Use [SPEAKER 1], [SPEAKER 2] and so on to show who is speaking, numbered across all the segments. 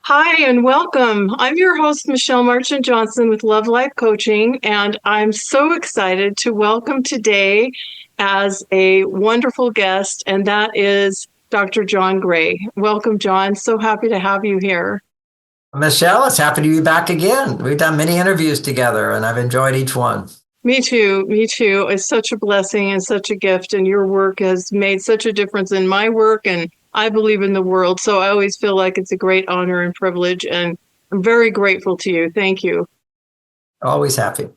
[SPEAKER 1] Hi and welcome. I'm your host, Michelle Marchant Johnson with Love Life Coaching, and I'm so excited to welcome today as a wonderful guest, and that is Dr. John Gray. Welcome, John. So happy to have you here.
[SPEAKER 2] Michelle, it's happy to be back again. We've done many interviews together, and I've enjoyed each one.
[SPEAKER 1] Me too. Me too. It's such a blessing and such a gift, and your work has made such a difference in my work, and I believe in the world. So I always feel like it's a great honor and privilege, and I'm very grateful to you. Thank you.
[SPEAKER 2] Always happy.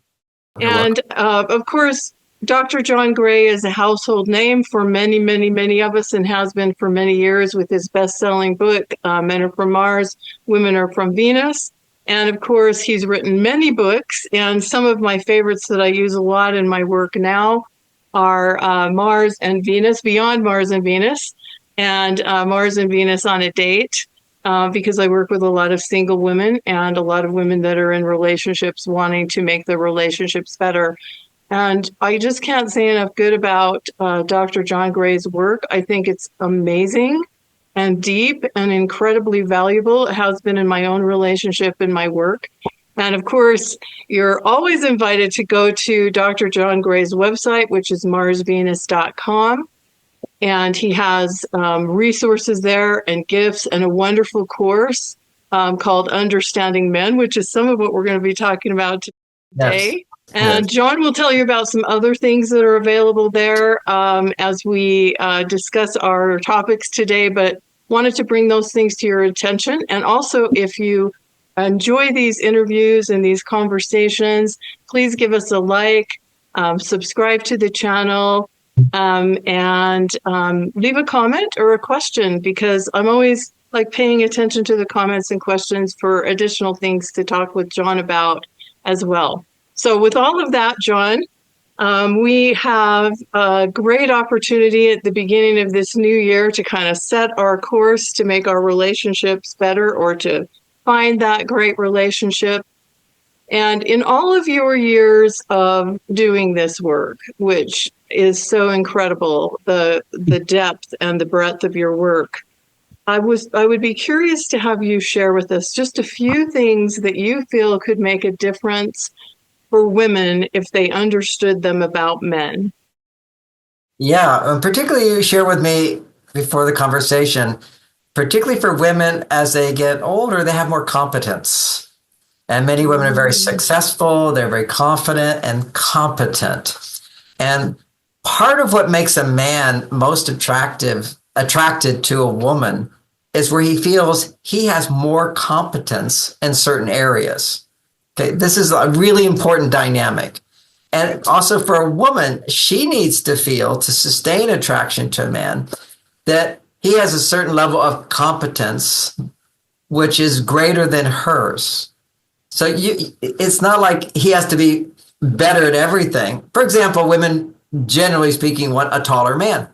[SPEAKER 2] You're
[SPEAKER 1] And of course, Dr. John Gray is a household name for many, many, many of us and has been for many years with his best-selling book, Men Are From Mars, Women Are From Venus. And of course, he's written many books, and some of my favorites that I use a lot in my work now are Mars and Venus, Beyond Mars and Venus, and Mars and Venus on a Date, because I work with a lot of single women and a lot of women that are in relationships wanting to make their relationships better. And I just can't say enough good about Dr. John Gray's work. I think it's amazing and deep and incredibly valuable. It has been in my own relationship and my work. And of course, you're always invited to go to Dr. John Gray's website, which is MarsVenus.com. And he has resources there and gifts and a wonderful course called Understanding Men, which is some of what we're going to be talking about today.
[SPEAKER 2] Yes.
[SPEAKER 1] And
[SPEAKER 2] Yes.
[SPEAKER 1] John will tell you about some other things that are available there as we discuss our topics today, but wanted to bring those things to your attention. And also, if you enjoy these interviews and these conversations, please give us a like, subscribe to the channel, and leave a comment or a question, because I'm always like paying attention to the comments and questions for additional things to talk with John about as well. So with all of that, John, we have a great opportunity at the beginning of this new year to kind of set our course to make our relationships better or to find that great relationship. And in all of your years of doing this work, which is so incredible, the depth and the breadth of your work, I would be curious to have you share with us just a few things that you feel could make a difference for women if they understood them about men.
[SPEAKER 2] Yeah, particularly you share with me before the conversation, particularly for women as they get older, they have more competence. And many women are very successful, they're very confident and competent. And part of what makes a man most attracted to a woman is where he feels he has more competence in certain areas. Okay, this is a really important dynamic. And also for a woman, she needs to feel, to sustain attraction to a man, that he has a certain level of competence which is greater than hers. So it's not like he has to be better at everything. For example, women, generally speaking, want a taller man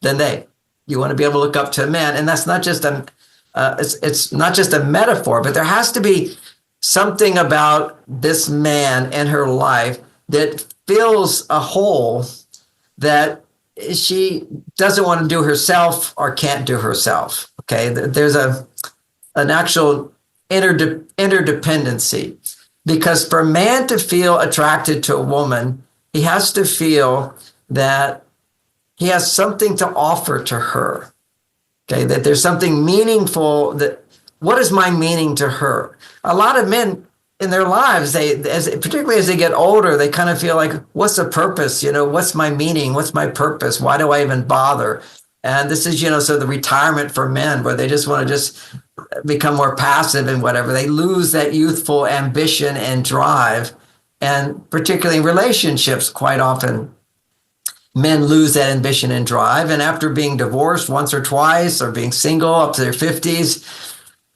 [SPEAKER 2] than they. You want to be able to look up to a man, and that's not just it's not just a metaphor, but there has to be something about this man in her life that fills a hole that she doesn't want to do herself or can't do herself. Okay, there's an actual interdependency, because for a man to feel attracted to a woman, he has to feel that he has something to offer to her. Okay, that there's something meaningful. That what is my meaning to her? A lot of men in their lives, particularly as they get older, they kind of feel like, what's the purpose? What's my meaning? What's my purpose? Why do I even bother? And this is, so the retirement for men, where they just want to just become more passive and whatever. They lose that youthful ambition and drive. And particularly in relationships, quite often, men lose that ambition and drive. And after being divorced once or twice, or being single up to their 50s,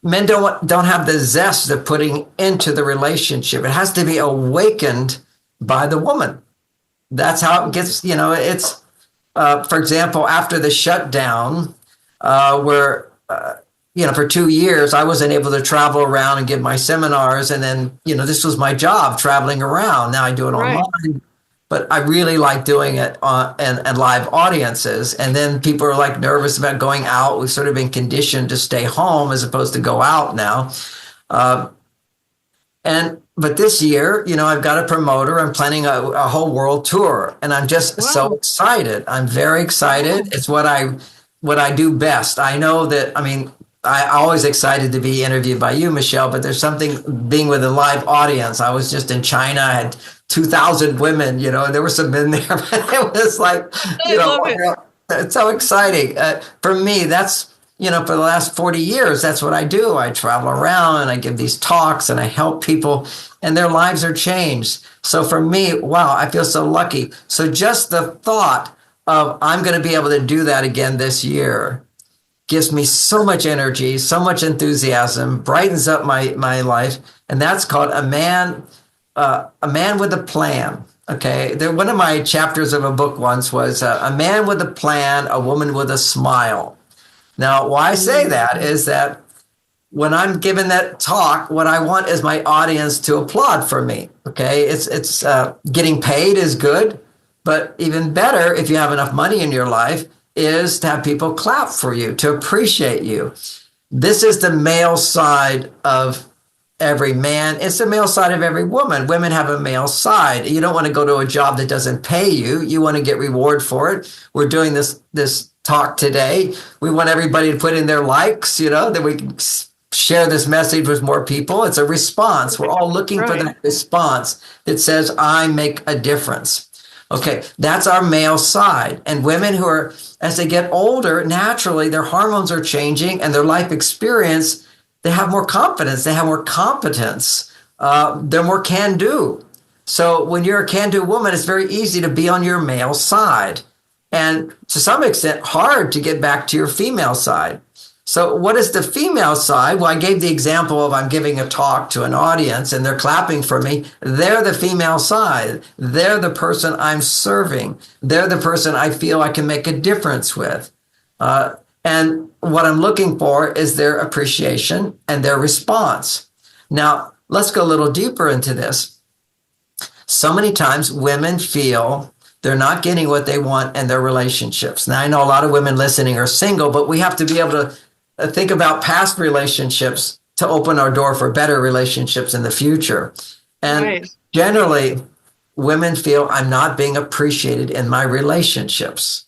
[SPEAKER 2] men don't have the zest of putting into the relationship. It has to be awakened by the woman. That's how it gets, it's, for example, after the shutdown, where, for 2 years, I wasn't able to travel around and give my seminars. And then, this was my job, traveling around. Now I do it online. but I really like doing it and live audiences. And then people are like nervous about going out. We've sort of been conditioned to stay home as opposed to go out now. But this year, I've got a promoter. I'm planning a whole world tour, and I'm just so excited. I'm very excited. It's what I do best. I know that. I mean, I always excited to be interviewed by you, Michelle. But there's something being with a live audience. I was just in China. I had 2,000 women. There were some men there, but it was like, it's so exciting for me. That's. For the last 40 years, that's what I do. I travel around and I give these talks and I help people and their lives are changed. So for me, wow, I feel so lucky. So just the thought of I'm going to be able to do that again this year gives me so much energy, so much enthusiasm, brightens up my life. And that's called a man with a plan. Okay. One of my chapters of a book once was a man with a plan, a woman with a smile. Now, why I say that is that when I'm giving that talk, what I want is my audience to applaud for me. Okay, it's getting paid is good, but even better if you have enough money in your life is to have people clap for you, to appreciate you. This is the male side of every man. It's the male side of every woman. Women have a male side. You don't want to go to a job that doesn't pay you. You want to get reward for it. We're doing this talk today. We want everybody to put in their likes, that we can share this message with more people. It's a response. We're all looking for that response that says, I make a difference. Okay, that's our male side. And women who are, as they get older, naturally, their hormones are changing and their life experience, they have more confidence, they have more competence, they're more can-do. So when you're a can-do woman, it's very easy to be on your male side. And to some extent, hard to get back to your female side. So what is the female side? Well, I gave the example of I'm giving a talk to an audience and they're clapping for me. They're the female side. They're the person I'm serving. They're the person I feel I can make a difference with. And what I'm looking for is their appreciation and their response. Now, let's go a little deeper into this. So many times women feel they're not getting what they want in their relationships. Now, I know a lot of women listening are single, but we have to be able to think about past relationships to open our door for better relationships in the future. And generally, women feel I'm not being appreciated in my relationships.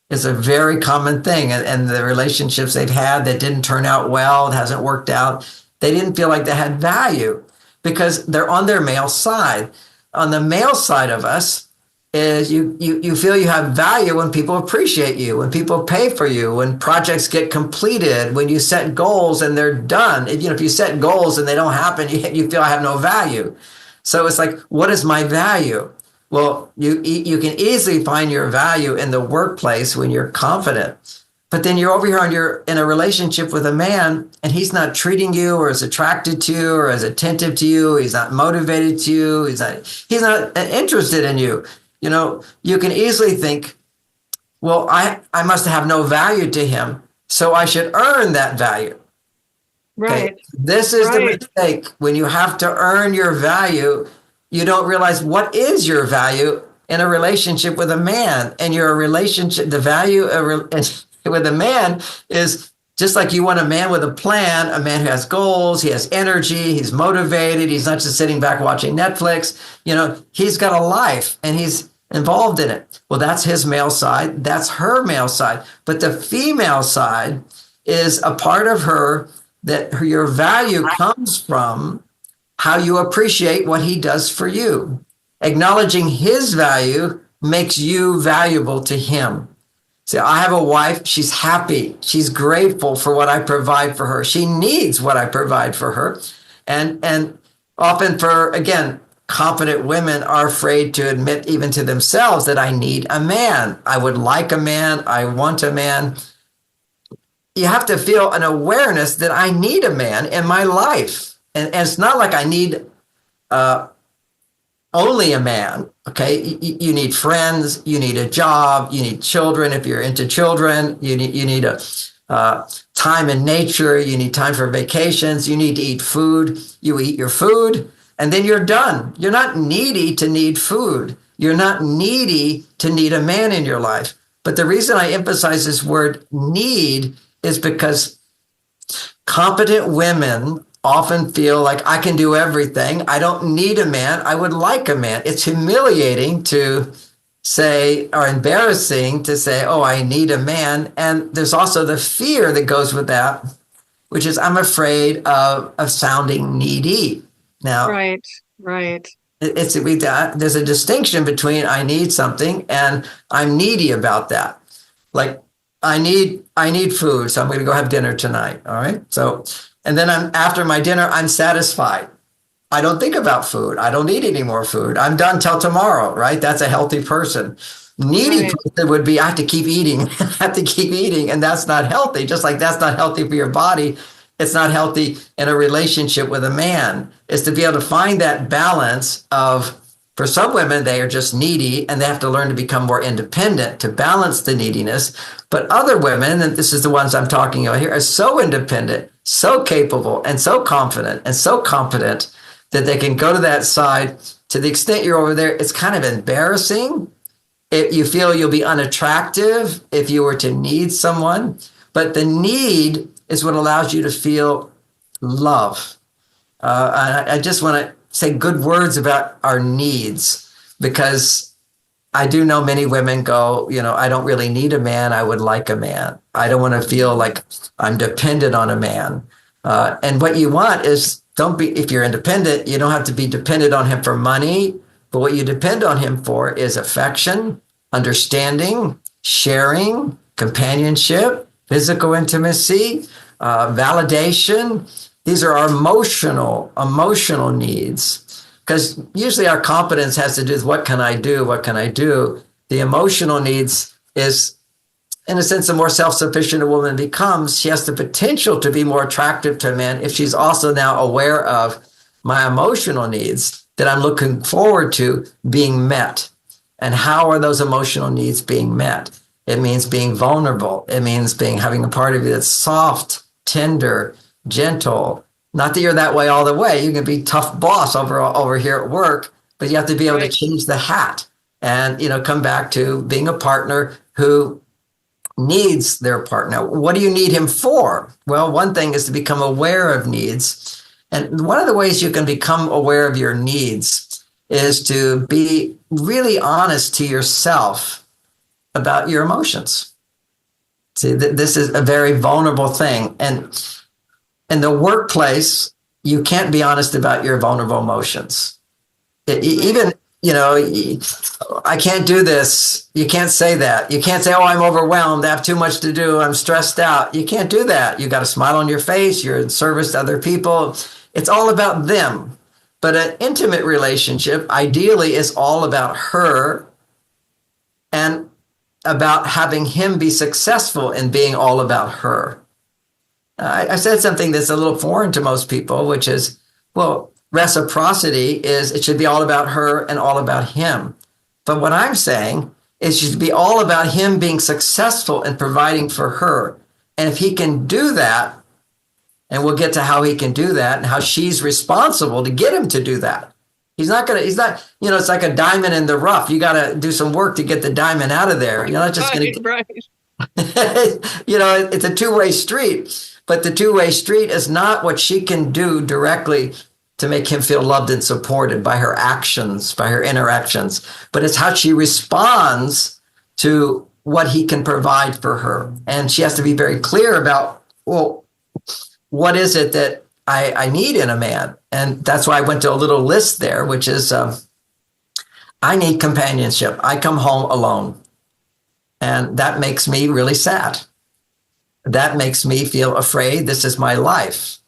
[SPEAKER 2] It's a very common thing. And the relationships they've had that didn't turn out well, it hasn't worked out, they didn't feel like they had value because they're on their male side. On the male side of us, is you feel you have value when people appreciate you, when people pay for you, when projects get completed, when you set goals and they're done. If you set goals and they don't happen, you feel I have no value. So it's like, what is my value? Well, you can easily find your value in the workplace when you're confident. But then you're over here and you're in a relationship with a man and he's not treating you or is attracted to you or is attentive to you. He's not motivated to you. He's not interested in you. You can easily think, well, I must have no value to him, so I should earn that value.
[SPEAKER 1] Right.
[SPEAKER 2] Okay? This is the mistake. When you have to earn your value, you don't realize what is your value in a relationship with a man. And your relationship, the value with a man is just like you want a man with a plan, a man who has goals, he has energy, he's motivated, he's not just sitting back watching Netflix. He's got a life and he's involved in it. Well, that's his male side. That's her male side. But the female side is a part of her that your value comes from how you appreciate what he does for you. Acknowledging his value makes you valuable to him. See, I have a wife, she's happy. She's grateful for what I provide for her. She needs what I provide for her. And often again, confident women are afraid to admit even to themselves that I need a man. I would like a man. I want a man. You have to feel an awareness that I need a man in my life. And it's not like I need only a man. Okay, you need friends, you need a job, you need children. If you're into children, you need a time in nature, you need time for vacations, you need to eat food. You eat your food and then you're done. You're not needy to need food. You're not needy to need a man in your life. But the reason I emphasize this word need is because competent women often feel like I can do everything. I don't need a man. I would like a man. It's humiliating to say, or embarrassing to say, oh, I need a man. And there's also the fear that goes with that, which is I'm afraid of sounding needy. Now,
[SPEAKER 1] Right.
[SPEAKER 2] there's a distinction between I need something and I'm needy about that. Like I need food, so I'm going to go have dinner tonight. All right. So, and then after my dinner, I'm satisfied. I don't think about food. I don't need any more food. I'm done till tomorrow. Right. That's a healthy person. Needy person would be I have to keep eating, and that's not healthy. Just like that's not healthy for your body. It's not healthy in a relationship with a man. Is to be able to find that balance of, for some women, they are just needy and they have to learn to become more independent to balance the neediness. But other women, and this is the ones I'm talking about here, are so independent, so capable, and so confident and so competent that they can go to that side. To the extent you're over there, it's kind of embarrassing. If you feel you'll be unattractive if you were to need someone. But the need is what allows you to feel love. I just want to say good words about our needs, because I do know many women go, I don't really need a man. I would like a man. I don't want to feel like I'm dependent on a man. And what you want is, if you're independent, you don't have to be dependent on him for money. But what you depend on him for is affection, understanding, sharing, companionship, physical intimacy, validation. These are our emotional needs, because usually our competence has to do with what can I do? What can I do? The emotional needs is, in a sense, the more self-sufficient a woman becomes, she has the potential to be more attractive to a man if she's also now aware of my emotional needs that I'm looking forward to being met. And how are those emotional needs being met? It means being vulnerable. It means having a part of you that's soft, tender, gentle. Not that you're that way all the way. You can be tough boss over here at work, but you have to be able to change the hat and, come back to being a partner who needs their partner. What do you need him for? Well, one thing is to become aware of needs. And one of the ways you can become aware of your needs is to be really honest to yourself about your emotions. See, this is a very vulnerable thing. And in the workplace, you can't be honest about your vulnerable emotions. Even, I can't do this. You can't say that. You can't say, oh, I'm overwhelmed. I have too much to do. I'm stressed out. You can't do that. You got a smile on your face. You're in service to other people. It's all about them. But an intimate relationship ideally is all about her and about having him be successful in being all about her. I said something that's a little foreign to most people, which is, well, reciprocity is it should be all about her and all about him. But what I'm saying is it should be all about him being successful in providing for her. And if he can do that, and we'll get to how he can do that and how she's responsible to get him to do that. He's not, it's like a diamond in the rough. You got to do some work to get the diamond out of there. You're not just going to,
[SPEAKER 1] right.
[SPEAKER 2] It's a two-way street, but the two-way street is not what she can do directly to make him feel loved and supported by her actions, by her interactions, but it's how she responds to what he can provide for her. And she has to be very clear about, well, what is it that I need in a man? And that's why I went to a little list there, which is I need companionship. I come home alone. And that makes me really sad. That makes me feel afraid. This is my life.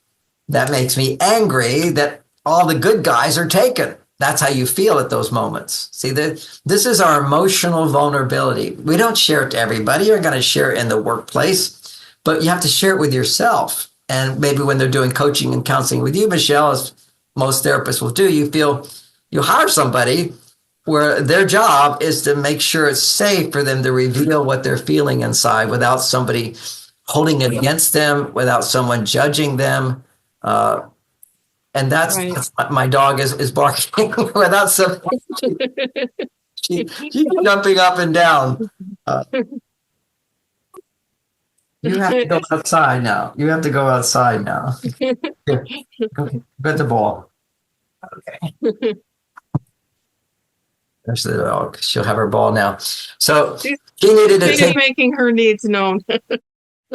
[SPEAKER 2] That makes me angry that all the good guys are taken. That's how you feel at those moments. See, this is our emotional vulnerability. We don't share it to everybody. You're going to share it in the workplace, but you have to share it with yourself. And maybe when they're doing coaching and counseling with you, Michelle, as most therapists will do, you hire somebody where their job is to make sure it's safe for them to reveal what they're feeling inside without somebody holding it against them, without someone judging them. And that's my dog is barking without some. She's jumping up and down. You have to go outside now. You have to go outside now. Here, go get the ball. Okay. There's the dog. She'll have her ball now. So she needed to
[SPEAKER 1] take making her needs known.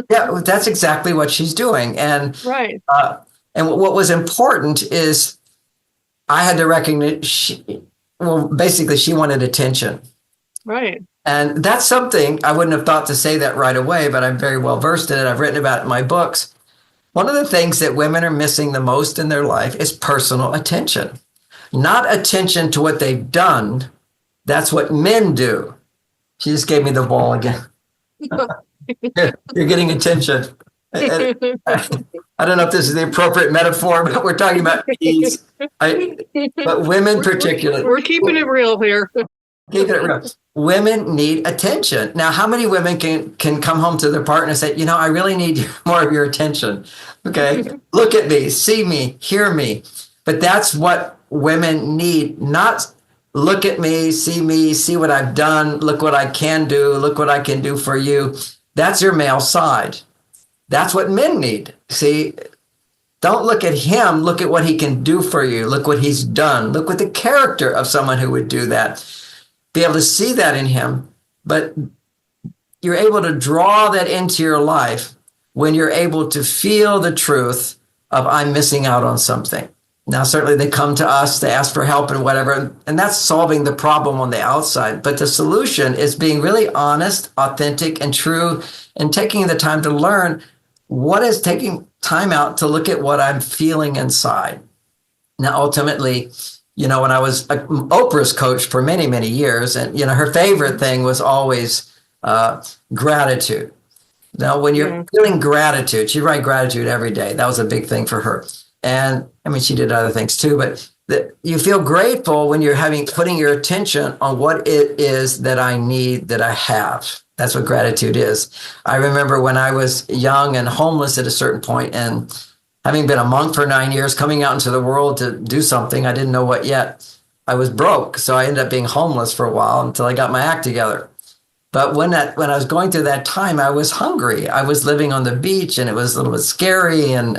[SPEAKER 2] Yeah, that's exactly what she's doing. And
[SPEAKER 1] right.
[SPEAKER 2] And what was important is I had to recognize. Basically, she wanted attention.
[SPEAKER 1] Right.
[SPEAKER 2] And that's something I wouldn't have thought to say that right away, but I'm very well versed in it. I've written about it in my books. One of the things that women are missing the most in their life is personal attention, not attention to what they've done. That's what men do. She just gave me the ball again. You're getting attention. I don't know if this is the appropriate metaphor, but we're talking about needs. But women particularly.
[SPEAKER 1] We're keeping it real here.
[SPEAKER 2] Keeping it real. Women need attention. Now, how many women can come home to their partner and say, I really need more of your attention. Okay. Look at me, see me, hear me. But that's what women need, not look at me, see what I've done, look what I can do, look what I can do for you. That's your male side. That's what men need. See, don't look at him, look at what he can do for you. Look what he's done. Look what the character of someone who would do that. Be able to see that in him, but you're able to draw that into your life when you're able to feel the truth of I'm missing out on something. Now, certainly they come to us, they ask for help and whatever, and that's solving the problem on the outside. But the solution is being really honest, authentic, and true, and taking the time to learn what is taking time out to look at what I'm feeling inside. Now, ultimately, when I was Oprah's coach for many, many years, and, her favorite thing was always gratitude. Now, when you're feeling gratitude, she'd write gratitude every day. That was a big thing for her. And she did other things too, but you feel grateful when you're putting your attention on what it is that I need, that I have. That's what gratitude is. I remember when I was young and homeless at a certain point, and having been a monk for 9 years, coming out into the world to do something, I didn't know what yet. I was broke, so I ended up being homeless for a while until I got my act together. But when I was going through that time, I was hungry. I was living on the beach, and it was a little bit scary, and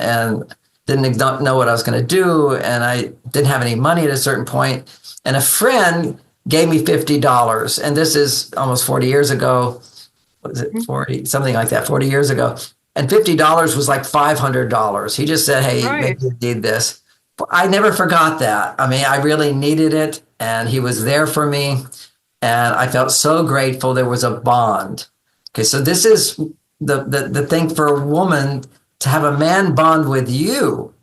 [SPEAKER 2] didn't know what I was going to do, and I didn't have any money at a certain point. And a friend gave me $50, and this is almost 40 years ago. What is it, 40? Something like that, 40 years ago. And $50 was like $500. He just said, hey, maybe you need this. I never forgot that. I really needed it, and he was there for me, and I felt so grateful. There was a bond. Okay, so this is the thing for a woman. To have a man bond with you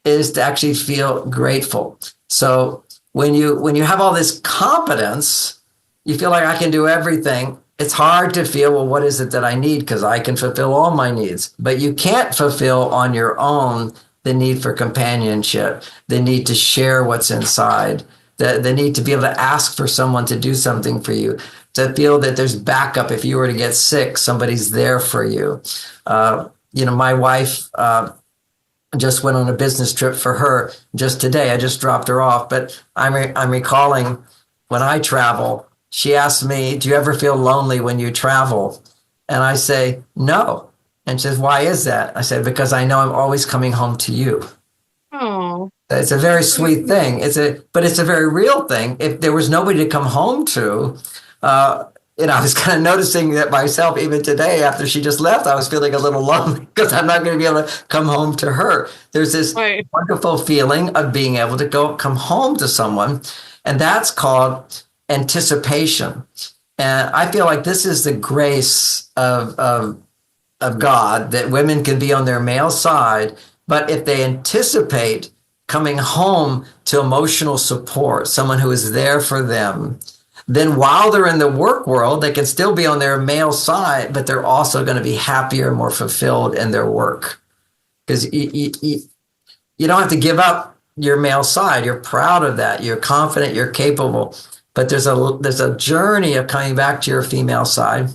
[SPEAKER 2] is to actually feel grateful. So when you have all this competence, you feel like I can do everything. It's hard to feel, well, what is it that I need? Because I can fulfill all my needs. But you can't fulfill on your own the need for companionship, the need to share what's inside, the need to be able to ask for someone to do something for you, to feel that there's backup. If you were to get sick, somebody's there for you. My wife just went on a business trip for her just today. I just dropped her off, but I'm recalling when I travel, she asked me, do you ever feel lonely when you travel? And I say, no. And she says, why is that? I said, because I know I'm always coming home to you.
[SPEAKER 1] Oh,
[SPEAKER 2] it's a very sweet thing. But it's a very real thing. If there was nobody to come home to, I was kind of noticing that myself even today after she just left, I was feeling a little lonely because I'm not going to be able to come home to her. There's this wonderful feeling of being able to come home to someone, and that's called anticipation. And I feel like this is the grace of God, that women can be on their male side, but if they anticipate coming home to emotional support, someone who is there for them, then while they're in the work world, they can still be on their male side, but they're also going to be happier and more fulfilled in their work. Because you don't have to give up your male side. You're proud of that. You're confident. You're capable. But there's a journey of coming back to your female side.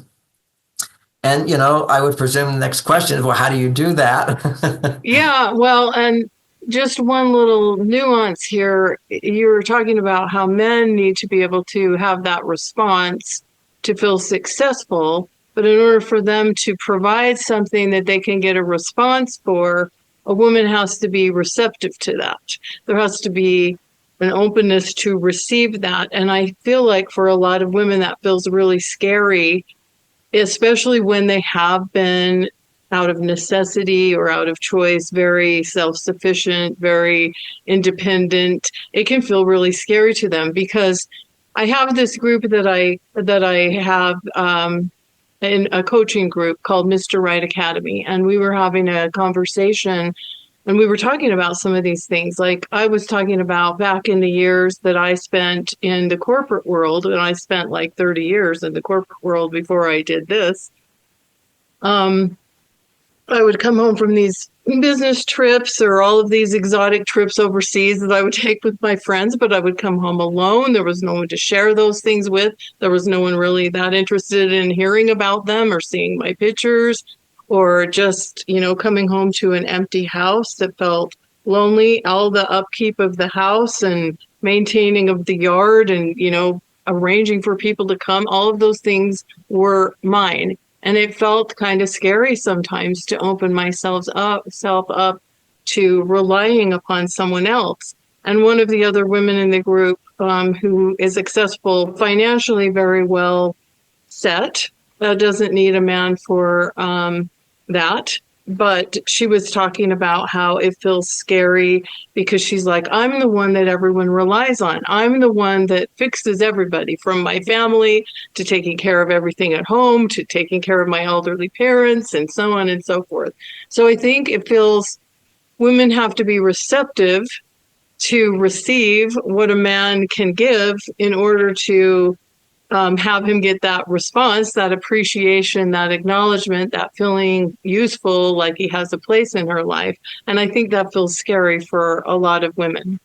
[SPEAKER 2] And, I would presume the next question is, well, how do you do that?
[SPEAKER 1] Yeah, well, and just one little nuance here. You're talking about how men need to be able to have that response to feel successful. But in order for them to provide something that they can get a response for, a woman has to be receptive to that. There has to be an openness to receive that. And I feel like for a lot of women, that feels really scary, especially when they have been out of necessity or out of choice, very self-sufficient, very independent. It can feel really scary to them because I have this group that I have in a coaching group called Mr. Right Academy, and we were having a conversation and we were talking about some of these things. Like I was talking about back in the years that I spent in the corporate world, and I spent like 30 years in the corporate world before I did this. I would come home from these business trips or all of these exotic trips overseas that I would take with my friends, but I would come home alone. There was no one to share those things with. There was no one really that interested in hearing about them or seeing my pictures, or just, coming home to an empty house that felt lonely. All the upkeep of the house and maintaining of the yard and, arranging for people to come, all of those things were mine. And it felt kind of scary sometimes to open myself up to relying upon someone else. And one of the other women in the group, who is successful financially, very well set, doesn't need a man for that. But she was talking about how it feels scary because she's like, I'm the one that everyone relies on. I'm the one that fixes everybody, from my family to taking care of everything at home to taking care of my elderly parents and so on and so forth. So I think it feels women have to be receptive to receive what a man can give in order to have him get that response, that appreciation, that acknowledgement, that feeling useful, like he has a place in her life. And I think that feels scary for a lot of women.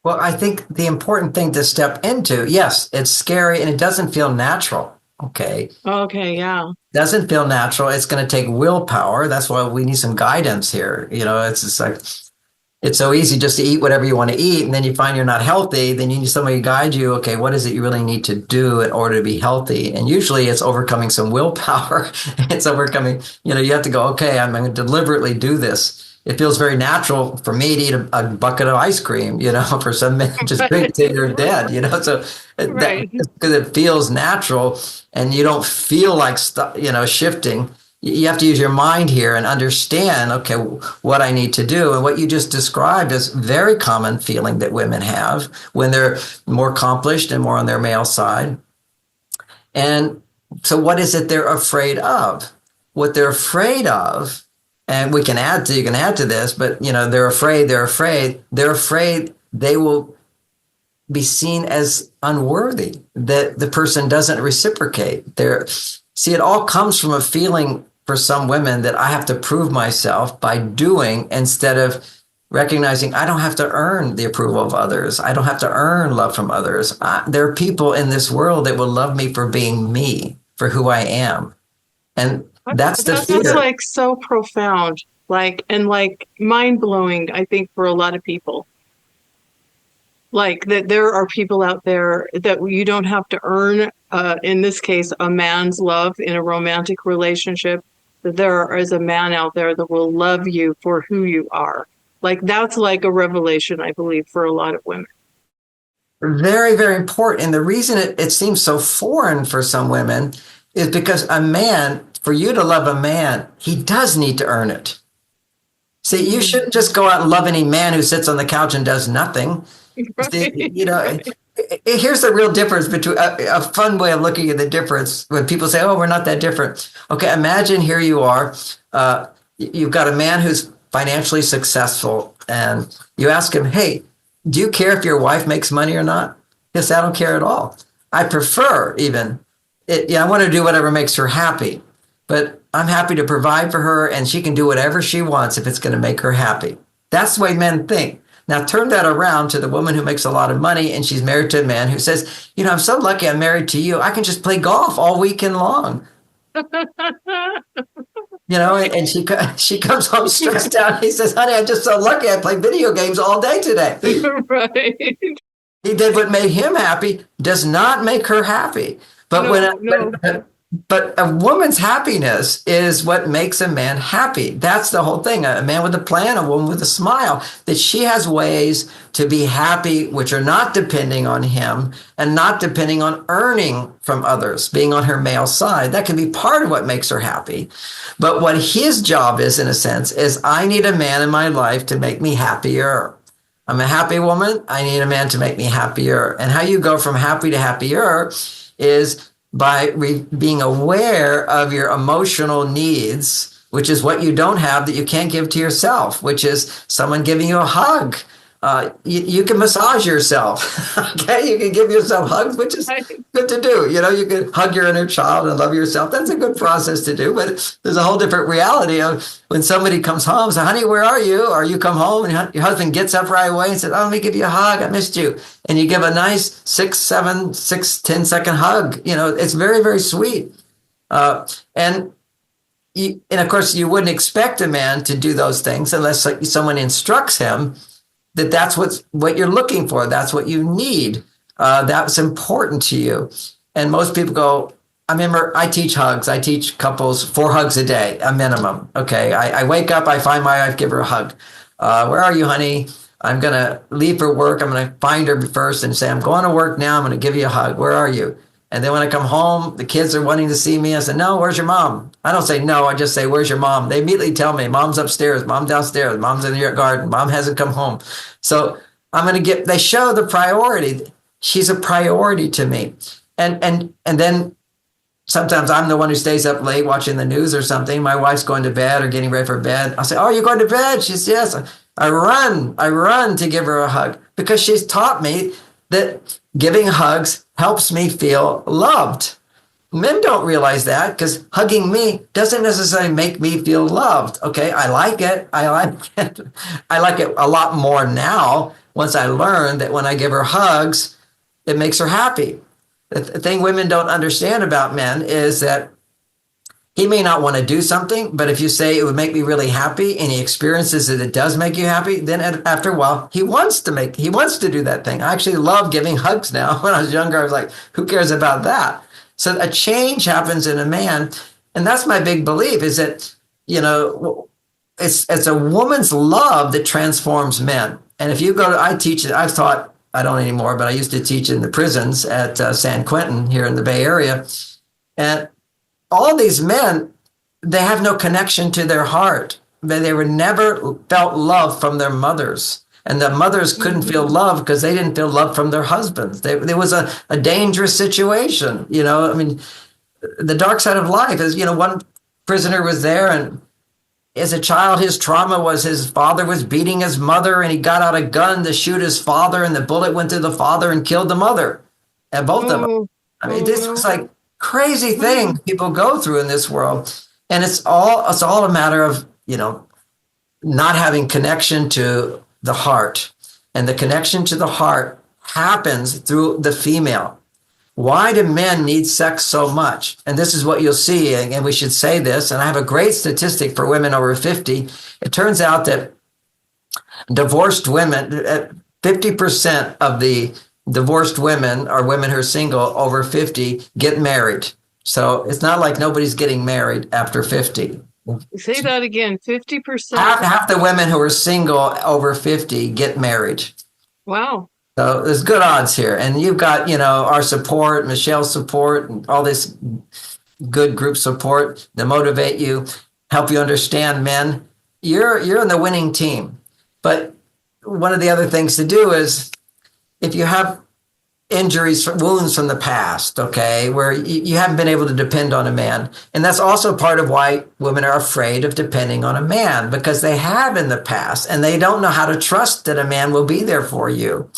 [SPEAKER 2] Well, I think the important thing to step into, yes, it's scary and it doesn't feel natural. Okay.
[SPEAKER 1] Okay, yeah.
[SPEAKER 2] Doesn't feel natural. It's going to take willpower. That's why we need some guidance here. It's just like, it's so easy just to eat whatever you want to eat, and then you find you're not healthy. Then you need somebody to guide you. Okay, what is it you really need to do in order to be healthy? And usually it's overcoming some willpower. It's overcoming, you have to go, okay, I'm going to deliberately do this. It feels very natural for me to eat a bucket of ice cream, for some men just drink till you're dead, so
[SPEAKER 1] Right.
[SPEAKER 2] because it feels natural and you don't feel like, shifting. You have to use your mind here and understand, okay, what I need to do. And what you just described is a very common feeling that women have when they're more accomplished and more on their male side. And so what is it they're afraid of? What they're afraid of, and you can add to this, but they're afraid they will be seen as unworthy, that the person doesn't reciprocate. See, it all comes from a feeling for some women that I have to prove myself by doing, instead of recognizing I don't have to earn the approval of others. I don't have to earn love from others. There are people in this world that will love me for being me, for who I am. And that's the fear.
[SPEAKER 1] That's like so profound, and mind blowing, I think, for a lot of people. Like that there are people out there that you don't have to earn, in this case, a man's love in a romantic relationship. That there is a man out there that will love you for who you are. Like that's like a revelation, I believe, for a lot of women.
[SPEAKER 2] Very, very important. And the reason it seems so foreign for some women is because for you to love a man, he does need to earn it. See, you shouldn't just go out and love any man who sits on the couch and does nothing.
[SPEAKER 1] Right.
[SPEAKER 2] Here's the real difference between a fun way of looking at the difference when people say, oh, we're not that different. Okay, imagine here you are. You've got a man who's financially successful, and you ask him, hey, do you care if your wife makes money or not? Yes, I don't care at all. I prefer even, I want to do whatever makes her happy, but I'm happy to provide for her, and she can do whatever she wants if it's going to make her happy. That's the way men think. Now turn that around to the woman who makes a lot of money and she's married to a man who says, I'm so lucky I'm married to you. I can just play golf all weekend long. and she comes home stressed out. He says, "Honey, I'm just so lucky. I played video games all day today."
[SPEAKER 1] Right.
[SPEAKER 2] He did what made him happy, does not make her happy. But
[SPEAKER 1] No.
[SPEAKER 2] but a woman's happiness is what makes a man happy. That's the whole thing. A man with a plan, a woman with a smile, that she has ways to be happy, which are not depending on him and not depending on earning from others, being on her male side. That can be part of what makes her happy. But what his job is, in a sense, is I need a man in my life to make me happier. I'm a happy woman. I need a man to make me happier. And how you go from happy to happier is by being aware of your emotional needs, which is what you don't have that you can't give to yourself, which is someone giving you a hug. You can massage yourself. Okay, you can give yourself hugs, which is good to do. You can hug your inner child and love yourself. That's a good process to do. But there's a whole different reality of when somebody comes home, say, "Honey, where are you?" Or you come home and your husband gets up right away and says, "Oh, let me give you a hug. I missed you." And you give a nice 10-second hug. It's very, very sweet. And of course, you wouldn't expect a man to do those things unless someone instructs him that's what you're looking for. That's what you need. That's important to you. And most people go, I remember I teach hugs. I teach couples 4 hugs a day, a minimum. Okay. I wake up, I find my wife, give her a hug. Where are you, honey? I'm going to leave for work. I'm going to find her first and say, I'm going to work now. I'm going to give you a hug. Where are you? And then when I come home, the kids are wanting to see me. I say, no, where's your mom? I don't say no. I just say, where's your mom? They immediately tell me, mom's upstairs, mom's downstairs, mom's in the garden, mom hasn't come home. So they show the priority. She's a priority to me. And then sometimes I'm the one who stays up late watching the news or something. My wife's going to bed or getting ready for bed. I'll say, oh, you're going to bed? She says, yes. I run to give her a hug because she's taught me that giving hugs helps me feel loved. Men don't realize that because hugging me doesn't necessarily make me feel loved. Okay, I like it. I like it a lot more now once I learned that when I give her hugs, it makes her happy. The thing women don't understand about men is that he may not want to do something, but if you say it would make me really happy and he experiences that it does make you happy, then after a while, he wants to do that thing. I actually love giving hugs now. When I was younger, I was like, who cares about that? So a change happens in a man. And that's my big belief is that, it's a woman's love that transforms men. And if you I don't anymore, but I used to teach in the prisons at San Quentin here in the Bay Area. And all these men, they have no connection to their heart. They were never felt love from their mothers. And the mothers couldn't feel love because they didn't feel love from their husbands. There was a dangerous situation. The dark side of life is, one prisoner was there and as a child, his trauma was his father was beating his mother and he got out a gun to shoot his father and the bullet went through the father and killed the mother and both of them. This was like crazy thing people go through in this world. And it's all a matter of, not having connection to the heart. And the connection to the heart happens through the female. Why do men need sex so much? And this is what you'll see, and we should say this, and I have a great statistic for women over 50. It turns out that divorced women, 50% of the divorced women or women who are single over 50 get married. So it's not like nobody's getting married after 50.
[SPEAKER 1] Say that again, 50%?
[SPEAKER 2] Half the women who are single over 50 get married.
[SPEAKER 1] Wow.
[SPEAKER 2] So there's good odds here. And you've got, our support, Michelle's support, and all this good group support to motivate you, help you understand men. You're in the winning team. But one of the other things to do is if you have injuries, wounds from the past, okay, where you haven't been able to depend on a man. And that's also part of why women are afraid of depending on a man, because they have in the past and they don't know how to trust that a man will be there for you.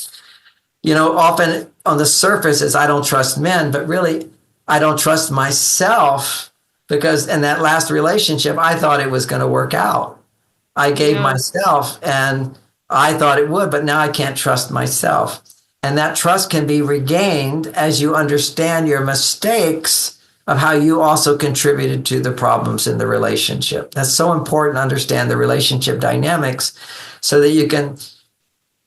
[SPEAKER 2] Often on the surface is I don't trust men, but really I don't trust myself because in that last relationship, I thought it was going to work out. I gave myself and I thought it would, but now I can't trust myself. And that trust can be regained as you understand your mistakes of how you also contributed to the problems in the relationship. That's so important to understand the relationship dynamics so that you can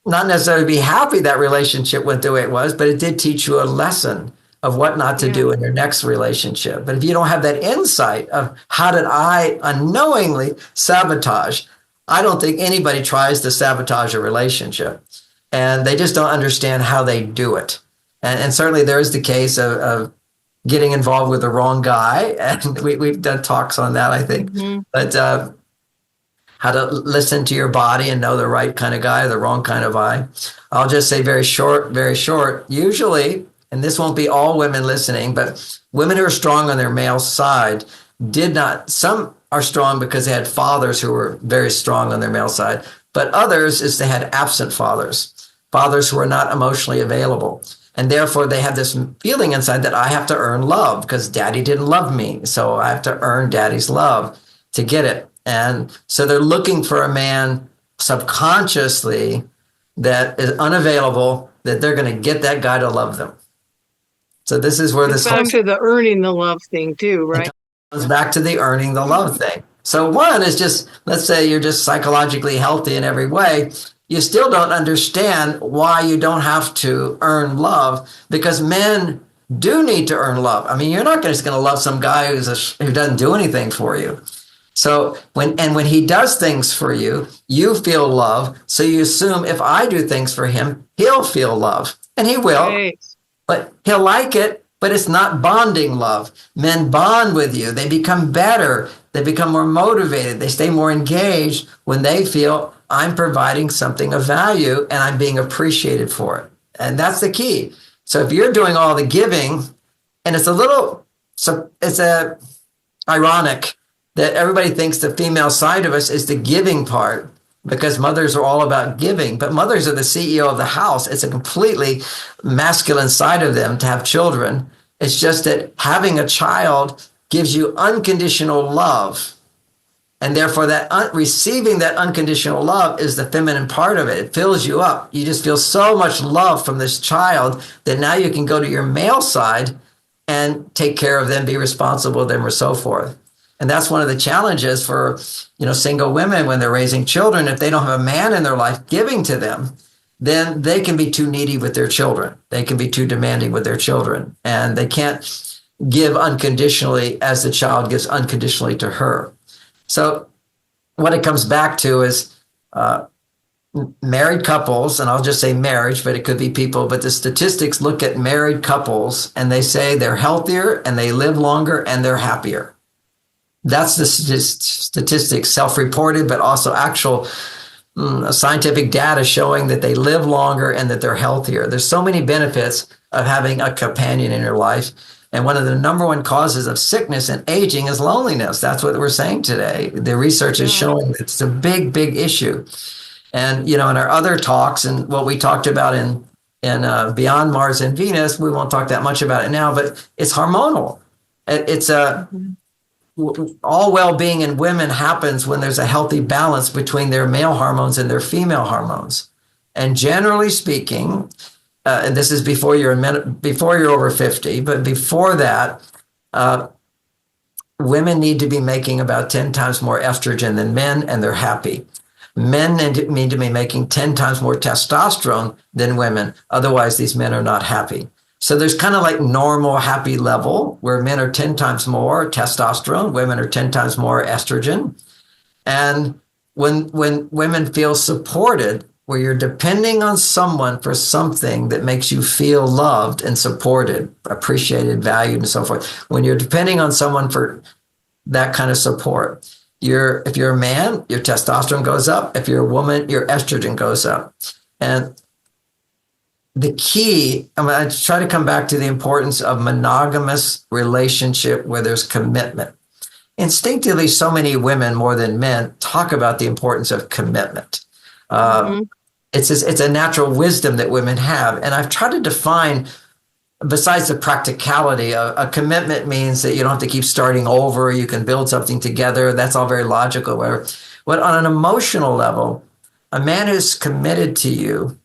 [SPEAKER 2] not necessarily be happy that relationship went the way it was, but it did teach you a lesson of what not to do in your next relationship. But if you don't have that insight of how did I unknowingly sabotage, I don't think anybody tries to sabotage a relationship. And they just don't understand how they do it. And certainly there is the case of getting involved with the wrong guy. And we've done talks on that, I think. But how to listen to your body and know the right kind of guy or the wrong kind of guy. I'll just say very short. Usually, and this won't be all women listening, but women who are strong on their male side some are strong because they had fathers who were very strong on their male side, but others is they had absent fathers who were not emotionally available. And therefore they have this feeling inside that I have to earn love because daddy didn't love me. So I have to earn daddy's love to get it. And so they're looking for a man subconsciously that is unavailable, that they're going to get that guy to love them. So this is where this
[SPEAKER 1] back to the earning the love thing too, right?
[SPEAKER 2] It comes back to the earning the love thing. So one is just, let's say you're just psychologically healthy in every way. You still don't understand why you don't have to earn love, because men do need to earn love. I mean, you're not just going to love some guy who doesn't do anything for you. So when he does things for you, you feel love. So you assume if I do things for him, he'll feel love, and he will. Right. But he'll like it, but it's not bonding love. Men bond with you. They become better. They become more motivated. They stay more engaged when they feel I'm providing something of value and I'm being appreciated for it. And that's the key. So if you're doing all the giving, and it's ironic that everybody thinks the female side of us is the giving part, because mothers are all about giving, but mothers are the CEO of the house. It's a completely masculine side of them to have children. It's just that having a child gives you unconditional love. And therefore receiving that unconditional love is the feminine part of it. It fills you up. You just feel so much love from this child that now you can go to your male side and take care of them, be responsible with them, or so forth. And that's one of the challenges for, single women when they're raising children. If they don't have a man in their life giving to them, then they can be too needy with their children. They can be too demanding with their children. And they can't give unconditionally as the child gives unconditionally to her. So what it comes back to is married couples, and I'll just say marriage, but it could be people, but the statistics look at married couples and they say they're healthier and they live longer and they're happier. That's the statistics, self-reported, but also actual scientific data showing that they live longer and that they're healthier. There's so many benefits of having a companion in your life. And one of the number one causes of sickness and aging is loneliness. That's what we're saying today. The research is showing that it's a big, big issue. And, in our other talks and what we talked about in Beyond Mars and Venus, we won't talk that much about it now, but it's hormonal. It's all well-being in women happens when there's a healthy balance between their male hormones and their female hormones. And generally speaking, and this is before you're over 50, but before that, women need to be making about 10 times more estrogen than men, and they're happy. Men need to be making 10 times more testosterone than women. Otherwise, these men are not happy. So there's kind of like normal happy level where men are 10 times more testosterone, women are 10 times more estrogen. And when women feel supported, where you're depending on someone for something that makes you feel loved and supported, appreciated, valued, and so forth, when you're depending on someone for that kind of support, if you're a man, your testosterone goes up. If you're a woman, your estrogen goes up. And the key, I try to come back to the importance of monogamous relationship where there's commitment. Instinctively, so many women more than men talk about the importance of commitment. It's a natural wisdom that women have. And I've tried to define, besides the practicality, a commitment means that you don't have to keep starting over. You can build something together. That's all very logical. But on an emotional level, a man who's committed to you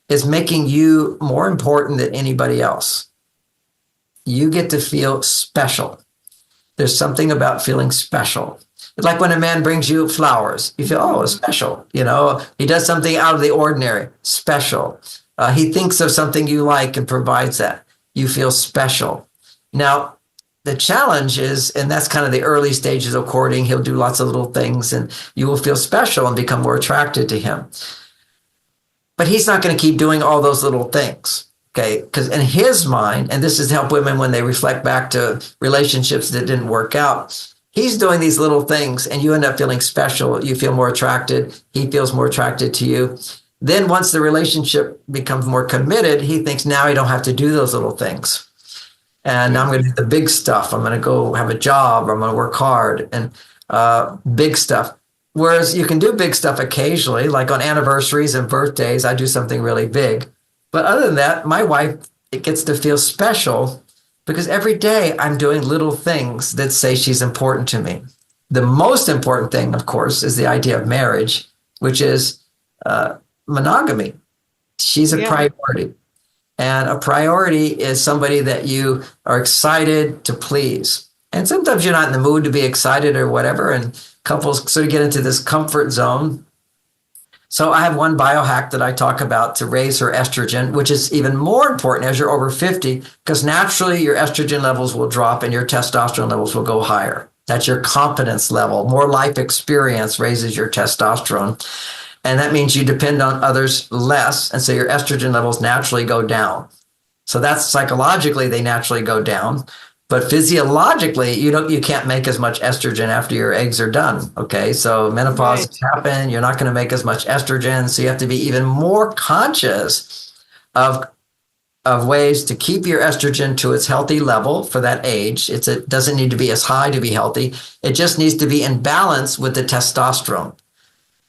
[SPEAKER 2] is making you more important than anybody else. You get to feel special. There's something about feeling special. Like when a man brings you flowers, you feel, oh, it's special. He does something out of the ordinary, special. He thinks of something you like and provides that. You feel special. Now, the challenge is, and that's kind of the early stages of courting, he'll do lots of little things and you will feel special and become more attracted to him. But he's not going to keep doing all those little things. Okay, because in his mind, and this is to help women when they reflect back to relationships that didn't work out, he's doing these little things and you end up feeling special. You feel more attracted. He feels more attracted to you. Then once the relationship becomes more committed, he thinks now I don't have to do those little things. And now I'm going to do the big stuff. I'm going to go have a job, or I'm going to work hard, and big stuff. Whereas you can do big stuff occasionally, like on anniversaries and birthdays, I do something really big. But other than that, my wife, it gets to feel special because every day I'm doing little things that say she's important to me. The most important thing, of course, is the idea of marriage, which is monogamy. She's a priority. And a priority is somebody that you are excited to please. And sometimes you're not in the mood to be excited or whatever, and couples sort of get into this comfort zone. So I have one biohack that I talk about to raise her estrogen, which is even more important as you're over 50, because naturally your estrogen levels will drop and your testosterone levels will go higher. That's your competence level. More life experience raises your testosterone. And that means you depend on others less. And so your estrogen levels naturally go down. So that's psychologically, they naturally go down. But physiologically, you can't make as much estrogen after your eggs are done. Okay, so menopause happen. You're not going to make as much estrogen. So you have to be even more conscious of ways to keep your estrogen to its healthy level for that age. It doesn't need to be as high to be healthy. It just needs to be in balance with the testosterone.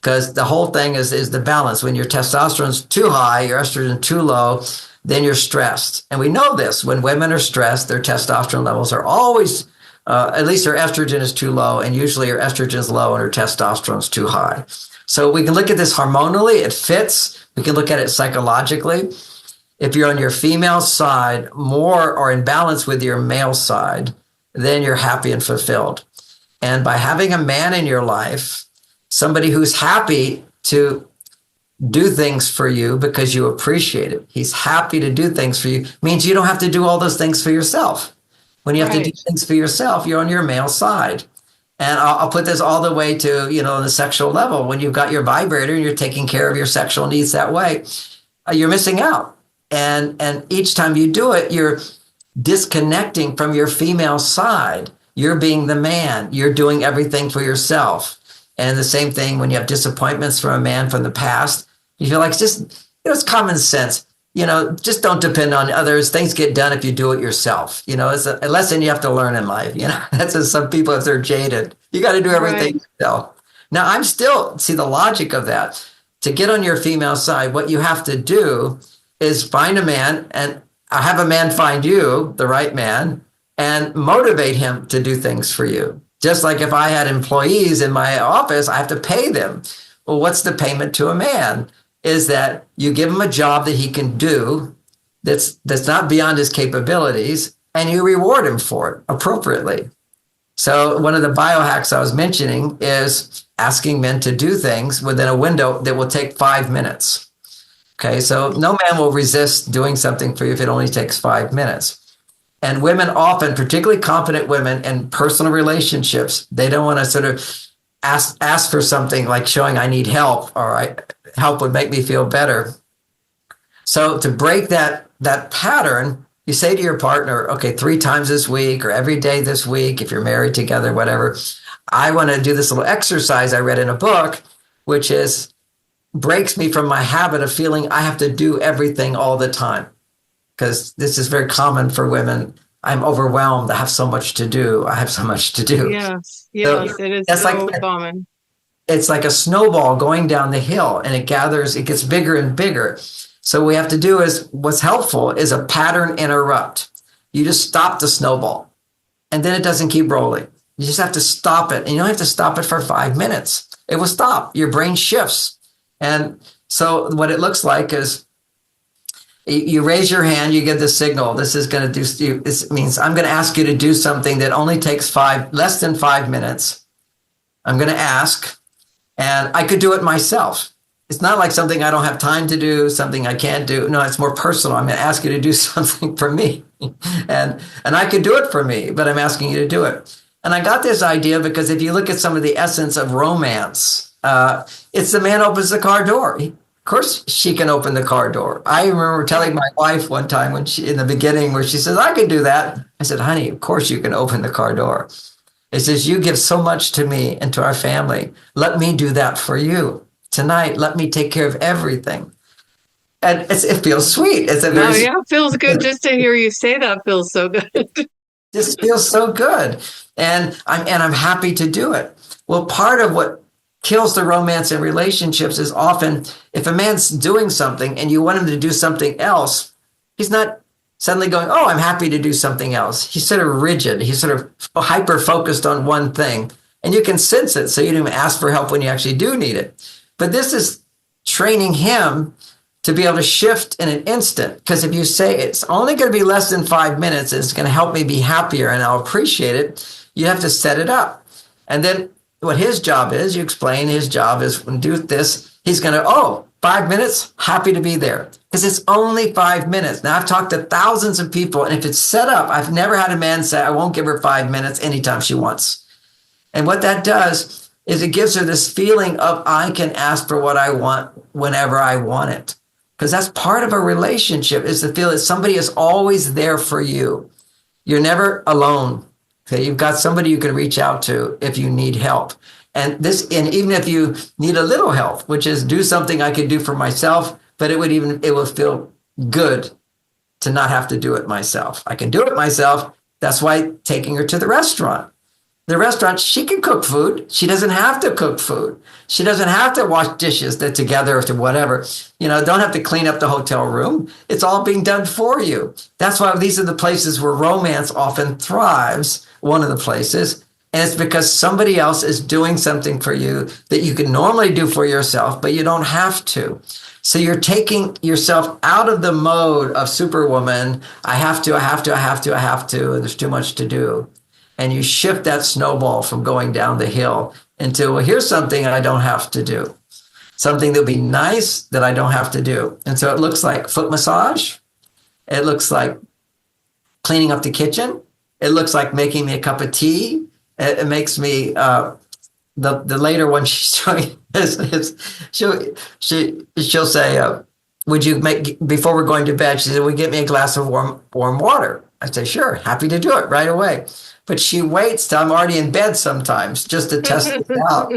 [SPEAKER 2] Because the whole thing is the balance. When your testosterone's too high, your estrogen too low, then you're stressed. And we know this. When women are stressed, their testosterone levels are always, at least their estrogen is too low, and usually her estrogen is low and her testosterone is too high. So we can look at this hormonally. It fits. We can look at it psychologically. If you're on your female side more or in balance with your male side, then you're happy and fulfilled. And by having a man in your life, somebody who's happy to do things for you because you appreciate it. He's happy to do things for you. Means you don't have to do all those things for yourself. When you have to do things for yourself, you're on your male side. And I'll put this all the way to, the sexual level. When you've got your vibrator and you're taking care of your sexual needs that way, you're missing out. And each time you do it, you're disconnecting from your female side. You're being the man. You're doing everything for yourself. And the same thing when you have disappointments from a man from the past, you feel like it's common sense. Just don't depend on others. Things get done if you do it yourself. It's a lesson you have to learn in life. That's as some people, if they're jaded, you got to do everything yourself. Now, I'm still, see the logic of that. To get on your female side, what you have to do is find a man and have a man find you, the right man, and motivate him to do things for you. Just like if I had employees in my office, I have to pay them. Well, what's the payment to a man? Is that you give him a job that he can do that's not beyond his capabilities, and you reward him for it appropriately. So one of the biohacks I was mentioning is asking men to do things within a window that will take 5 minutes. Okay, so no man will resist doing something for you if it only takes 5 minutes. And women often, particularly competent women in personal relationships, they don't want to sort of ask for something like showing I need help, or help would make me feel better. So to break that pattern, you say to your partner, okay, 3 times this week or every day this week, if you're married together, whatever, I want to do this little exercise I read in a book, which breaks me from my habit of feeling I have to do everything all the time. Because this is very common for women. I'm overwhelmed. I have so much to do. I have so much to do.
[SPEAKER 1] Yes,
[SPEAKER 2] So
[SPEAKER 1] it is
[SPEAKER 2] that's
[SPEAKER 1] so common.
[SPEAKER 2] It's like a snowball going down the hill, and it gets bigger and bigger. So what we have to do is, what's helpful is a pattern interrupt. You just stop the snowball, and then it doesn't keep rolling. You just have to stop it, and you don't have to stop it for 5 minutes. It will stop. Your brain shifts. And so what it looks like is, You raise your hand, you give the signal. This is going to do, this means I'm going to ask you to do something that only takes less than 5 minutes. I'm going to ask, and I could do it myself. It's not like something I don't have time to do, something I can't do. No, it's more personal. I'm going to ask you to do something for me. and I could do it for me, but I'm asking you to do it. And I got this idea because if you look at some of the essence of romance, it's the man opens the car door. Of course, she can open the car door. I remember telling my wife one time when in the beginning where she says, I can do that. I said, honey, of course you can open the car door. It says, you give so much to me and to our family. Let me do that for you. Tonight, let me take care of everything. And it feels sweet. It's a very
[SPEAKER 1] it feels good just to hear you say that. Feels so good.
[SPEAKER 2] Just feels so good. And I'm happy to do it. Well, part of what kills the romance in relationships is often if a man's doing something and you want him to do something else, he's not suddenly going, oh, I'm happy to do something else. He's sort of rigid. He's sort of hyper-focused on one thing. And you can sense it, so you don't even ask for help when you actually do need it. But this is training him to be able to shift in an instant. Because if you say it's only going to be less than 5 minutes, and it's going to help me be happier and I'll appreciate it, you have to set it up. And then what his job is, you explain his job is when do this, he's going to, 5 minutes, happy to be there. Because it's only 5 minutes. Now, I've talked to thousands of people, and if it's set up, I've never had a man say, I won't give her 5 minutes anytime she wants. And what that does is it gives her this feeling of, I can ask for what I want whenever I want it. Because that's part of a relationship, is to feel that somebody is always there for you. You're never alone. Okay, you've got somebody you can reach out to if you need help. And even if you need a little help, which is do something I could do for myself, but it will feel good to not have to do it myself. I can do it myself. That's why taking her to the restaurant. The restaurant, she can cook food. She doesn't have to cook food. She doesn't have to wash dishes together or whatever. Don't have to clean up the hotel room. It's all being done for you. That's why these are the places where romance often thrives, one of the places. And it's because somebody else is doing something for you that you can normally do for yourself, but you don't have to. So you're taking yourself out of the mode of Superwoman. I have to, and there's too much to do. And you shift that snowball from going down the hill into, well, here's something I don't have to do. Something that'll be nice that I don't have to do. And so it looks like foot massage. It looks like cleaning up the kitchen. It looks like making me a cup of tea. It makes me, the later one she's doing she'll say, would you before we're going to bed, she said, would you get me a glass of warm water? I say, sure, happy to do it right away. But she waits till I'm already in bed sometimes just to test it out.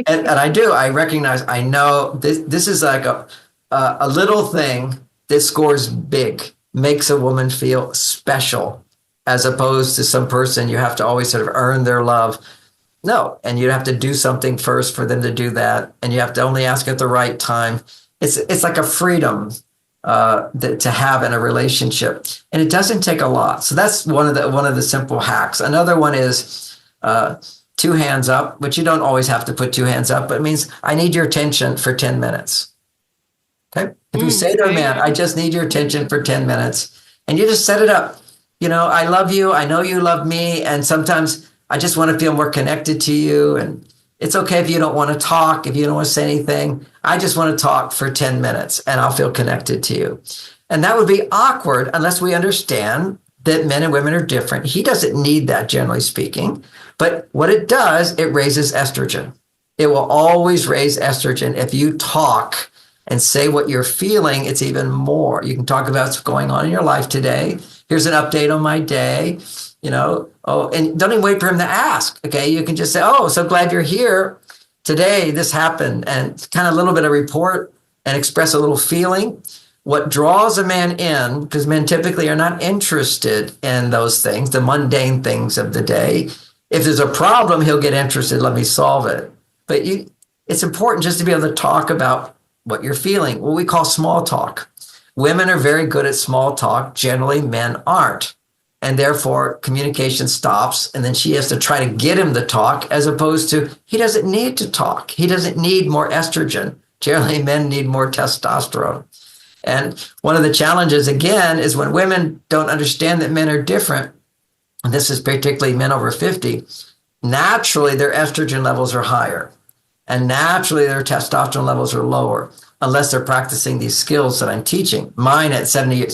[SPEAKER 2] And I recognize, I know this is like a little thing that scores big, makes a woman feel special, as opposed to some person you have to always sort of earn their love. No, and you have to do something first for them to do that. And you have to only ask at the right time. It's like a freedom to have in a relationship, and it doesn't take a lot. So that's one of the simple hacks. Another one is 2 hands up, which you don't always have to put 2 hands up, but it means I need your attention for 10 minutes. Okay. If you say to a man, I just need your attention for 10 minutes, and you just set it up. I love you. I know you love me. And sometimes I just want to feel more connected to you. And it's okay if you don't want to talk, if you don't want to say anything. I just want to talk for 10 minutes and I'll feel connected to you. And that would be awkward unless we understand that men and women are different. He doesn't need that, generally speaking. But what it does, it raises estrogen. It will always raise estrogen. If you talk and say what you're feeling, it's even more. You can talk about what's going on in your life today. Here's an update on my day. And don't even wait for him to ask. Okay, you can just say, oh, so glad you're here. Today, this happened, and kind of a little bit of report and express a little feeling. What draws a man in, because men typically are not interested in those things, the mundane things of the day. If there's a problem, he'll get interested. Let me solve it. But it's important just to be able to talk about what you're feeling, what we call small talk. Women are very good at small talk. Generally, men aren't. And therefore, communication stops. And then she has to try to get him to talk, as opposed to he doesn't need to talk. He doesn't need more estrogen. Generally, men need more testosterone. And one of the challenges, again, is when women don't understand that men are different, and this is particularly men over 50, naturally their estrogen levels are higher. And naturally their testosterone levels are lower, unless they're practicing these skills that I'm teaching. Mine at 70,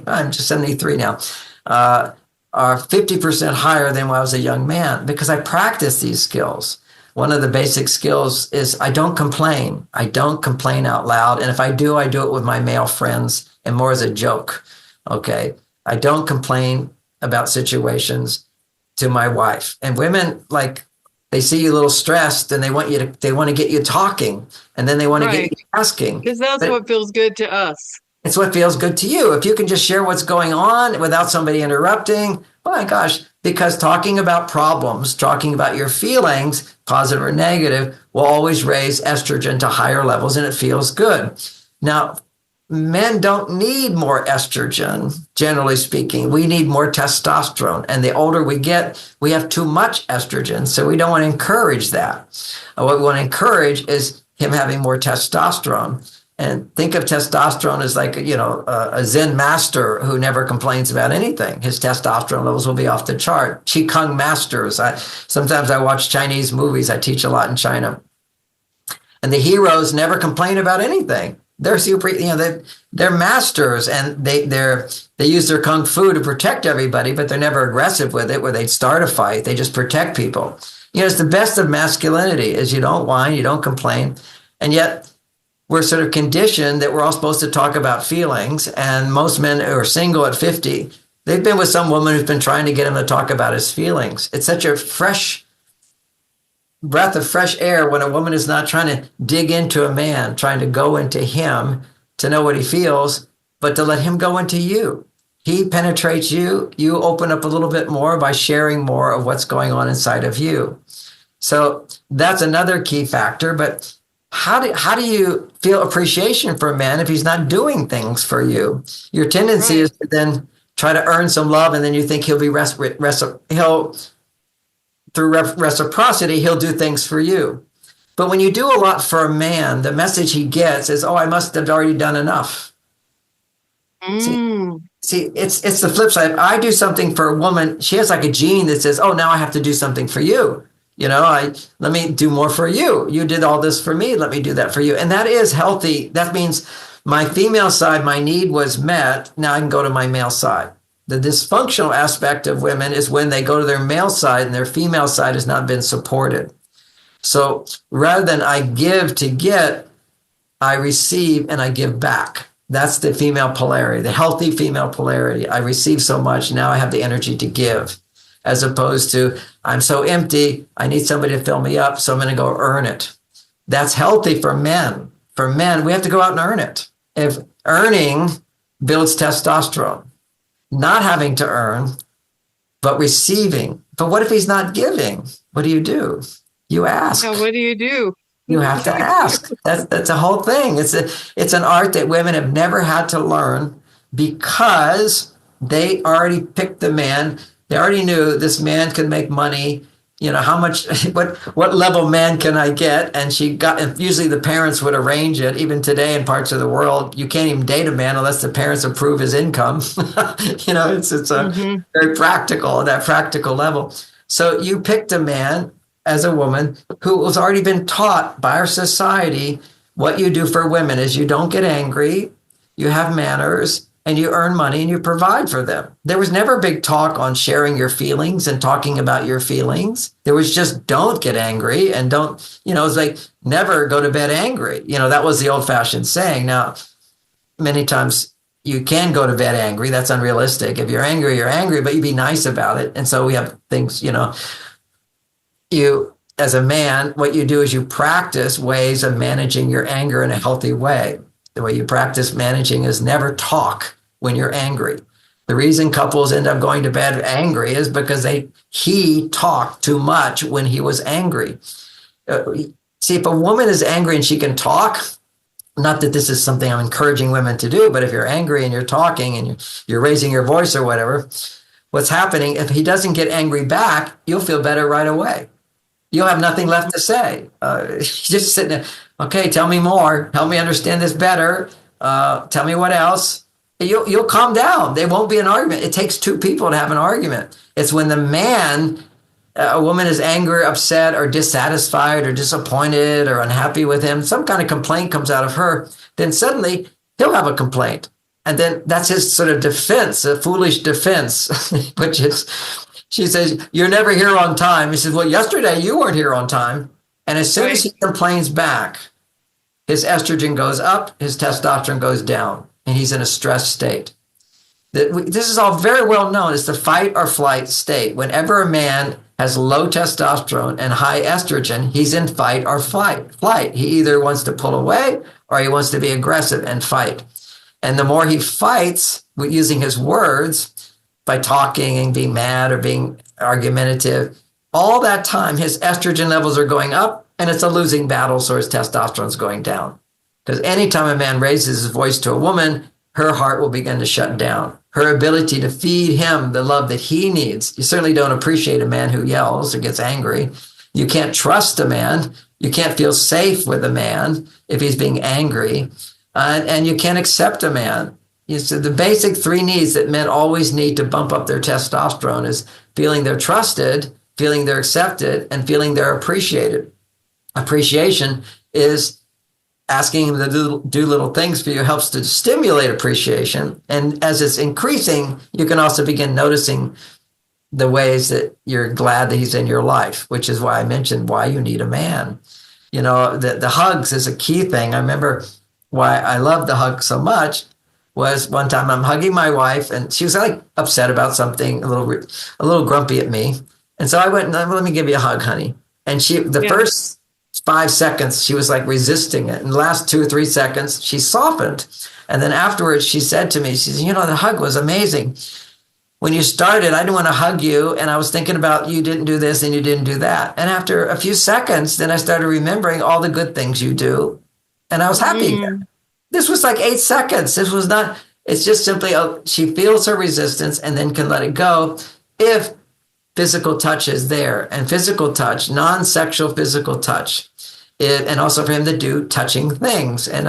[SPEAKER 2] I'm just 73 now, are 50% higher than when I was a young man because I practice these skills. One of the basic skills is I don't complain. I don't complain out loud. And if I do it with my male friends and more as a joke. Okay. I don't complain about situations to my wife. And women, like, they see you a little stressed and they want to get you talking, and then they want to get you asking.
[SPEAKER 1] Because that's what feels good to us.
[SPEAKER 2] It's what feels good to you. If you can just share what's going on without somebody interrupting, oh my gosh, because talking about problems, talking about your feelings, positive or negative, will always raise estrogen to higher levels, and it feels good. Now, men don't need more estrogen, generally speaking. We need more testosterone. And the older we get, we have too much estrogen. So we don't want to encourage that. What we want to encourage is him having more testosterone. And think of testosterone as like, a Zen master who never complains about anything. His testosterone levels will be off the chart. Qigong masters. Sometimes I watch Chinese movies. I teach a lot in China. And the heroes never complain about anything. They're super, they're masters, and they use their kung fu to protect everybody, but they're never aggressive with it where they'd start a fight. They just protect people. It's the best of masculinity is you don't whine, you don't complain. And yet we're sort of conditioned that we're all supposed to talk about feelings. And most men who are single at 50, they've been with some woman who's been trying to get him to talk about his feelings. It's such a fresh breath of fresh air when a woman is not trying to dig into a man, trying to go into him to know what he feels, but to let him go into you. He penetrates you. You open up a little bit more by sharing more of what's going on inside of you. So that's another key factor. But how do you feel appreciation for a man if he's not doing things for you? Your tendency is to then try to earn some love, and then you think he'll be through reciprocity, he'll do things for you. But when you do a lot for a man, the message he gets is, oh, I must have already done enough. See, it's the flip side. If I do something for a woman, she has like a gene that says, oh, now I have to do something for you. Let me do more for you. You did all this for me. Let me do that for you. And that is healthy. That means my female side, my need was met. Now I can go to my male side. The dysfunctional aspect of women is when they go to their male side and their female side has not been supported. So rather than I give to get, I receive and I give back. That's the female polarity, the healthy female polarity. I receive so much, now I have the energy to give, as opposed to I'm so empty, I need somebody to fill me up, so I'm going to go earn it. That's healthy for men. For men, we have to go out and earn it. If earning builds testosterone, not having to earn, but receiving. But what if he's not giving? What do? You ask.
[SPEAKER 1] Yeah, what do you do?
[SPEAKER 2] You have to ask. That's a whole thing. It's an art that women have never had to learn because they already picked the man. They already knew this man could make money. How much, what level man can I get? And usually the parents would arrange it. Even today in parts of the world, you can't even date a man unless the parents approve his income. It's very practical, that practical level. So you picked a man as a woman who has already been taught by our society what you do for women is you don't get angry, you have manners, and you earn money and you provide for them. There was never a big talk on sharing your feelings and talking about your feelings. There was just don't get angry and don't, it's like never go to bed angry. That was the old fashioned saying. Now, many times you can go to bed angry. That's unrealistic. If you're angry, but you be nice about it. And so we have things, you, as a man, what you do is you practice ways of managing your anger in a healthy way. The way you practice managing is never talk when you're angry. The reason couples end up going to bed angry is because he talked too much when he was angry. See, if a woman is angry and she can talk, not that this is something I'm encouraging women to do, but if you're angry and you're talking and you're raising your voice or whatever, what's happening, if he doesn't get angry back, you'll feel better right away. You'll have nothing left to say. Just sitting there, okay, tell me more. Help me understand this better. Tell me what else. You'll calm down. There won't be an argument. It takes two people to have an argument. It's when the man, a woman is angry, upset, or dissatisfied, or disappointed, or unhappy with him, some kind of complaint comes out of her, then suddenly he'll have a complaint. And then that's his sort of defense, a foolish defense, which is, she says, you're never here on time. He says, well, yesterday you weren't here on time. And as soon as he complains back, his estrogen goes up, his testosterone goes down, and he's in a stressed state. This is all very well known. It's the fight or flight state. Whenever a man has low testosterone and high estrogen, he's in fight or flight. He either wants to pull away or he wants to be aggressive and fight. And the more he fights using his words, by talking and being mad or being argumentative, all that time his estrogen levels are going up, and it's a losing battle, so his testosterone's going down. Because anytime a man raises his voice to a woman, her heart will begin to shut down. Her ability to feed him the love that he needs. You certainly don't appreciate a man who yells or gets angry. You can't trust a man. You can't feel safe with a man if he's being angry. And you can't accept a man. So the basic three needs that men always need to bump up their testosterone is feeling they're trusted, feeling they're accepted, and feeling they're appreciated. Appreciation is asking him to do little things for you helps to stimulate appreciation. And as it's increasing, you can also begin noticing the ways that you're glad that he's in your life, which is why I mentioned why you need a man. You know, the hugs is a key thing. I remember why I love the hug so much was one time I'm hugging my wife and she was like upset about something, a little grumpy at me. And so I went, let me give you a hug, honey. And first 5 seconds, she was like resisting it. In the last 2 or 3 seconds, she softened. And then afterwards, she said to me, she said, the hug was amazing. When you started, I didn't want to hug you. And I was thinking about you didn't do this and you didn't do that. And after a few seconds, then I started remembering all the good things you do. And I was happy. This was like 8 seconds. This was not, it's just simply, she feels her resistance and then can let it go if physical touch is there. And physical touch, non-sexual physical touch, and also for him to do touching things. And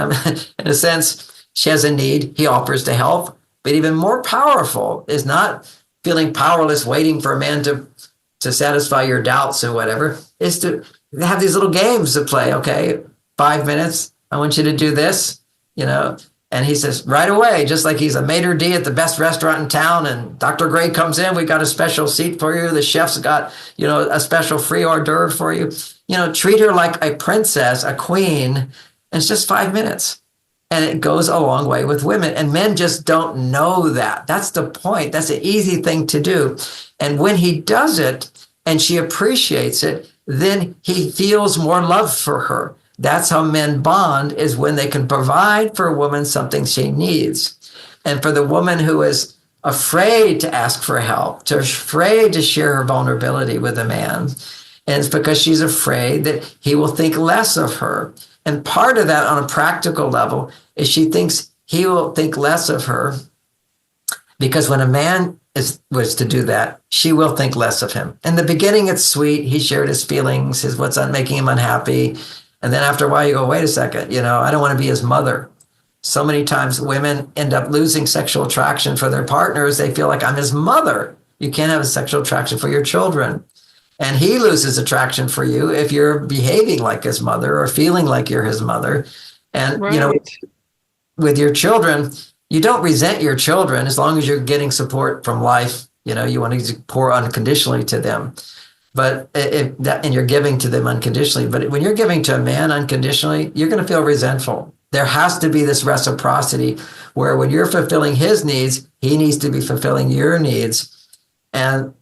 [SPEAKER 2] in a sense, she has a need. He offers to help. But even more powerful is not feeling powerless, waiting for a man to satisfy your doubts or whatever, is to have these little games to play. Okay, 5 minutes. I want you to do this, And he says, right away, just like he's a maitre d' at the best restaurant in town, and Dr. Gray comes in, we got a special seat for you. The chef's got, a special free hors d'oeuvre for you. Treat her like a princess, a queen, and it's just 5 minutes. And it goes a long way with women. And men just don't know that. That's the point. That's an easy thing to do. And when he does it and she appreciates it, then he feels more love for her. That's how men bond, is when they can provide for a woman something she needs. And for the woman who is afraid to ask for help, afraid to share her vulnerability with a man, and it's because she's afraid that he will think less of her. And part of that on a practical level is she thinks he will think less of her because when a man was to do that, she will think less of him. In the beginning, it's sweet. He shared his feelings, what's making him unhappy. And then after a while, you go, wait a second, I don't want to be his mother. So many times women end up losing sexual attraction for their partners. They feel like I'm his mother. You can't have a sexual attraction for your children. And he loses attraction for you if you're behaving like his mother or feeling like you're his mother. And, with your children, you don't resent your children as long as you're getting support from life. You want to pour unconditionally to them. And you're giving to them unconditionally. But when you're giving to a man unconditionally, you're going to feel resentful. There has to be this reciprocity where when you're fulfilling his needs, he needs to be fulfilling your needs. And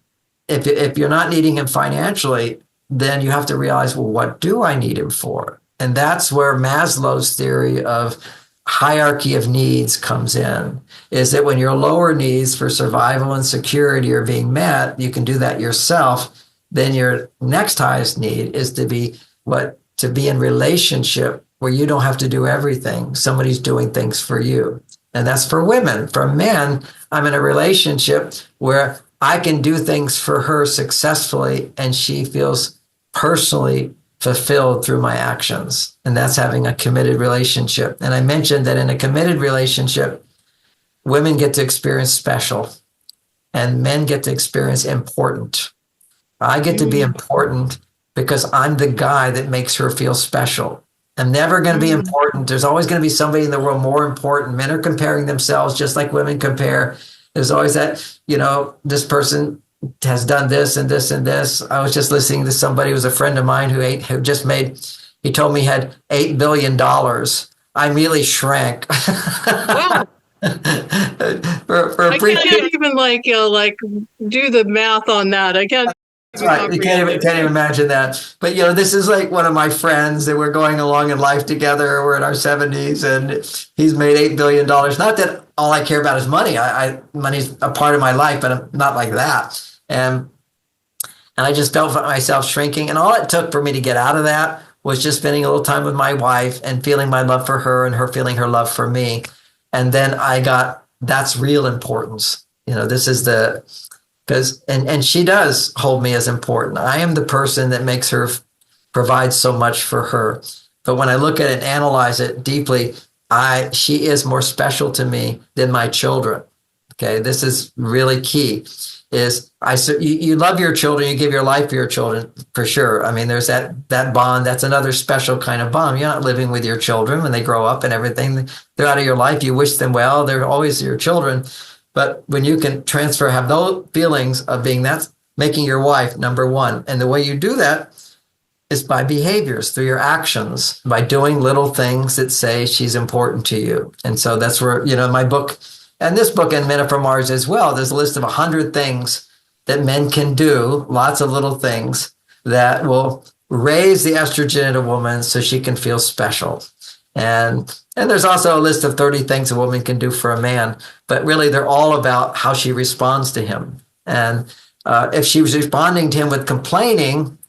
[SPEAKER 2] if you're not needing him financially, then you have to realize, well, what do I need him for? And that's where Maslow's theory of hierarchy of needs comes in, is that when your lower needs for survival and security are being met, you can do that yourself. Then your next highest need is to be in relationship where you don't have to do everything. Somebody's doing things for you. And that's for women. For men, I'm in a relationship where I can do things for her successfully and she feels personally fulfilled through my actions. And that's having a committed relationship. And I mentioned that in a committed relationship, women get to experience special and men get to experience important. I get to be important because I'm the guy that makes her feel special. I'm never going to be important. There's always going to be somebody in the world more important. Men are comparing themselves just like women compare. There's always that, this person has done this and this and this. I was just listening to somebody who was a friend of mine who just made, he told me he had $8 billion. I immediately shrank.
[SPEAKER 1] Wow.
[SPEAKER 2] for
[SPEAKER 1] I can't even do the math on that. I can't.
[SPEAKER 2] Right. You can't even imagine that. But, this is like one of my friends that we're going along in life together. We're in our 70s and he's made $8 billion. Not that all I care about is money. Money's a part of my life, but I'm not like that. And I just felt myself shrinking. And all it took for me to get out of that was just spending a little time with my wife and feeling my love for her and her feeling her love for me. And then that's real importance. This is and she does hold me as important. I am the person that makes her provide so much for her. But when I look at it and analyze it deeply, she is more special to me than my children. Okay, this is really key. You love your children, you give your life for your children, for sure. I mean, there's that bond. That's another special kind of bond. You're not living with your children when they grow up and everything. They're out of your life. You wish them well. They're always your children. But when you can have those feelings of that's making your wife number one. And the way you do that is by behaviors, through your actions, by doing little things that say she's important to you. And so that's where, my book and this book and Men Are From Mars as well, there's a list of 100 things that men can do, lots of little things that will raise the estrogen in a woman so she can feel special. And there's also a list of 30 things a woman can do for a man, but really they're all about how she responds to him. And if she was responding to him with complaining,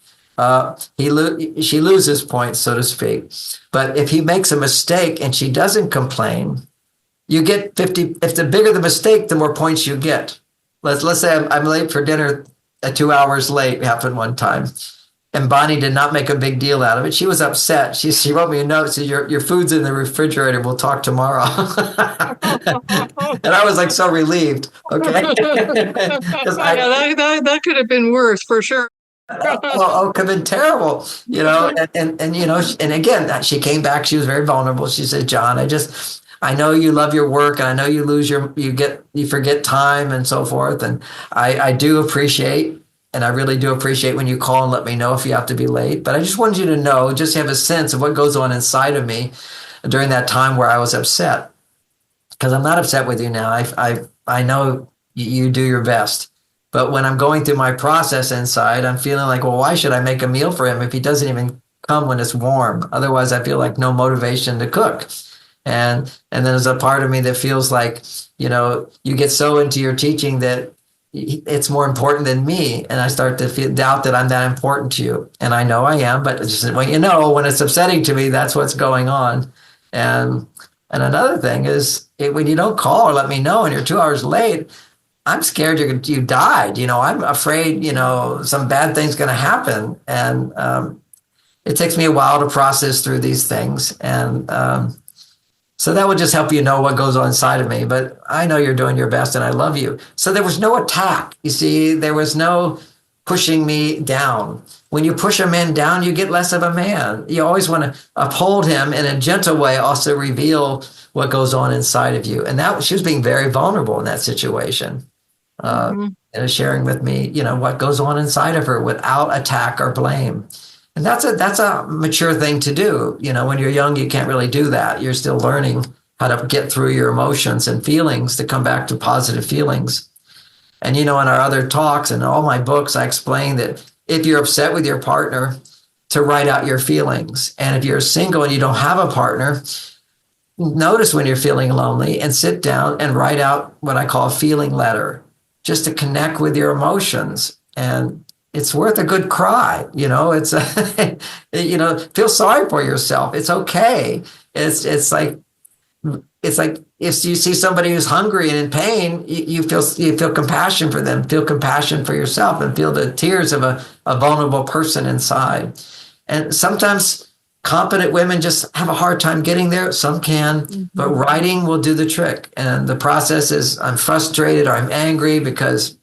[SPEAKER 2] she loses points, so to speak. But if he makes a mistake and she doesn't complain, you get 50. If the bigger the mistake, the more points you get. Let's say I'm late for dinner, 2 hours late, happened one time. And Bonnie did not make a big deal out of it. She was upset. She wrote me a note, said, your food's in the refrigerator. We'll talk tomorrow. And I was like so relieved. Okay.
[SPEAKER 1] That could have been worse for sure.
[SPEAKER 2] Could have been terrible, and again, she came back. She was very vulnerable. She said, John, I know you love your work and I know you forget time and so forth. And I do appreciate, and I really do appreciate when you call and let me know if you have to be late. But I just wanted you to know, just have a sense of what goes on inside of me during that time where I was upset. Because I'm not upset with you now. I know you do your best. But when I'm going through my process inside, I'm feeling like, well, why should I make a meal for him if he doesn't even come when it's warm? Otherwise, I feel like no motivation to cook. And then there's a part of me that feels like, you get so into your teaching that it's more important than me. And I start to doubt that I'm that important to you. And I know I am, but just when when it's upsetting to me, that's what's going on. And another thing is when you don't call or let me know and you're 2 hours late, I'm scared you died. I'm afraid, some bad thing's going to happen. And it takes me a while to process through these things. And so that would just help you know what goes on inside of me. But I know you're doing your best and I love you. So there was no attack. You see, there was no pushing me down. When you push a man down, you get less of a man. You always want to uphold him in a gentle way, also reveal what goes on inside of you. And she was being very vulnerable in that situation. Sharing with me, what goes on inside of her without attack or blame. And that's a mature thing to do. When you're young, you can't really do that. You're still learning how to get through your emotions and feelings to come back to positive feelings. And, in our other talks and all my books, I explain that if you're upset with your partner, to write out your feelings. And if you're single and you don't have a partner, notice when you're feeling lonely and sit down and write out what I call a feeling letter, just to connect with your emotions. And it's worth a good cry. It's, feel sorry for yourself. It's okay. It's like if you see somebody who's hungry and in pain, you feel compassion for them, feel compassion for yourself, and feel the tears of a vulnerable person inside. And sometimes competent women just have a hard time getting there. Some can, but writing will do the trick. And the process is I'm frustrated or I'm angry because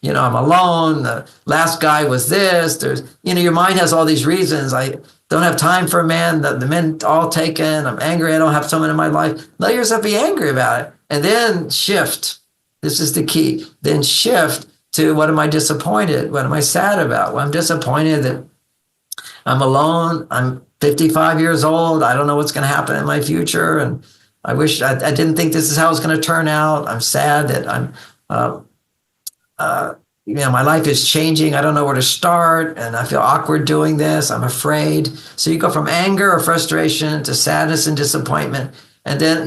[SPEAKER 2] I'm alone. The last guy was this. Your mind has all these reasons. I don't have time for a man. The men all taken. I'm angry. I don't have someone in my life. Let yourself be angry about it. And then shift. This is the key. Then shift to what am I disappointed? What am I sad about? Well, I'm disappointed that I'm alone. I'm 55 years old. I don't know what's going to happen in my future. And I wish I didn't think this is how it's going to turn out. I'm sad that my life is changing. I don't know where to start, and I feel awkward doing this. I'm afraid. So you go from anger or frustration to sadness and disappointment, and then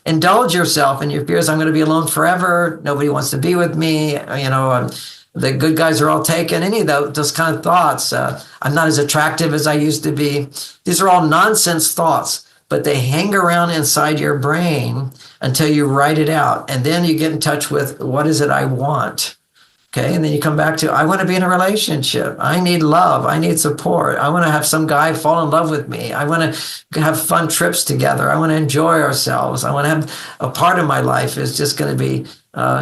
[SPEAKER 2] indulge yourself in your fears. I'm going to be alone forever. Nobody wants to be with me. The good guys are all taken. Any of those kind of thoughts. I'm not as attractive as I used to be. These are all nonsense thoughts, but they hang around inside your brain until you write it out, and then you get in touch with what is it I want. Okay, and then you come back to, I want to be in a relationship. I need love. I need support. I want to have some guy fall in love with me. I want to have fun trips together. I want to enjoy ourselves. I want to have a part of my life is just going to be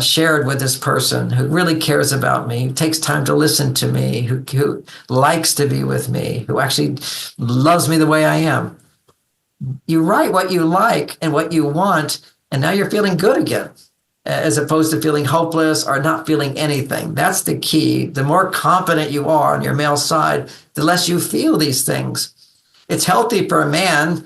[SPEAKER 2] shared with this person who really cares about me, who takes time to listen to me, who likes to be with me, who actually loves me the way I am. You write what you like and what you want, and now you're feeling good again, as opposed to feeling hopeless or not feeling anything. That's the key. The more confident you are on your male side, the less you feel these things. It's healthy for a man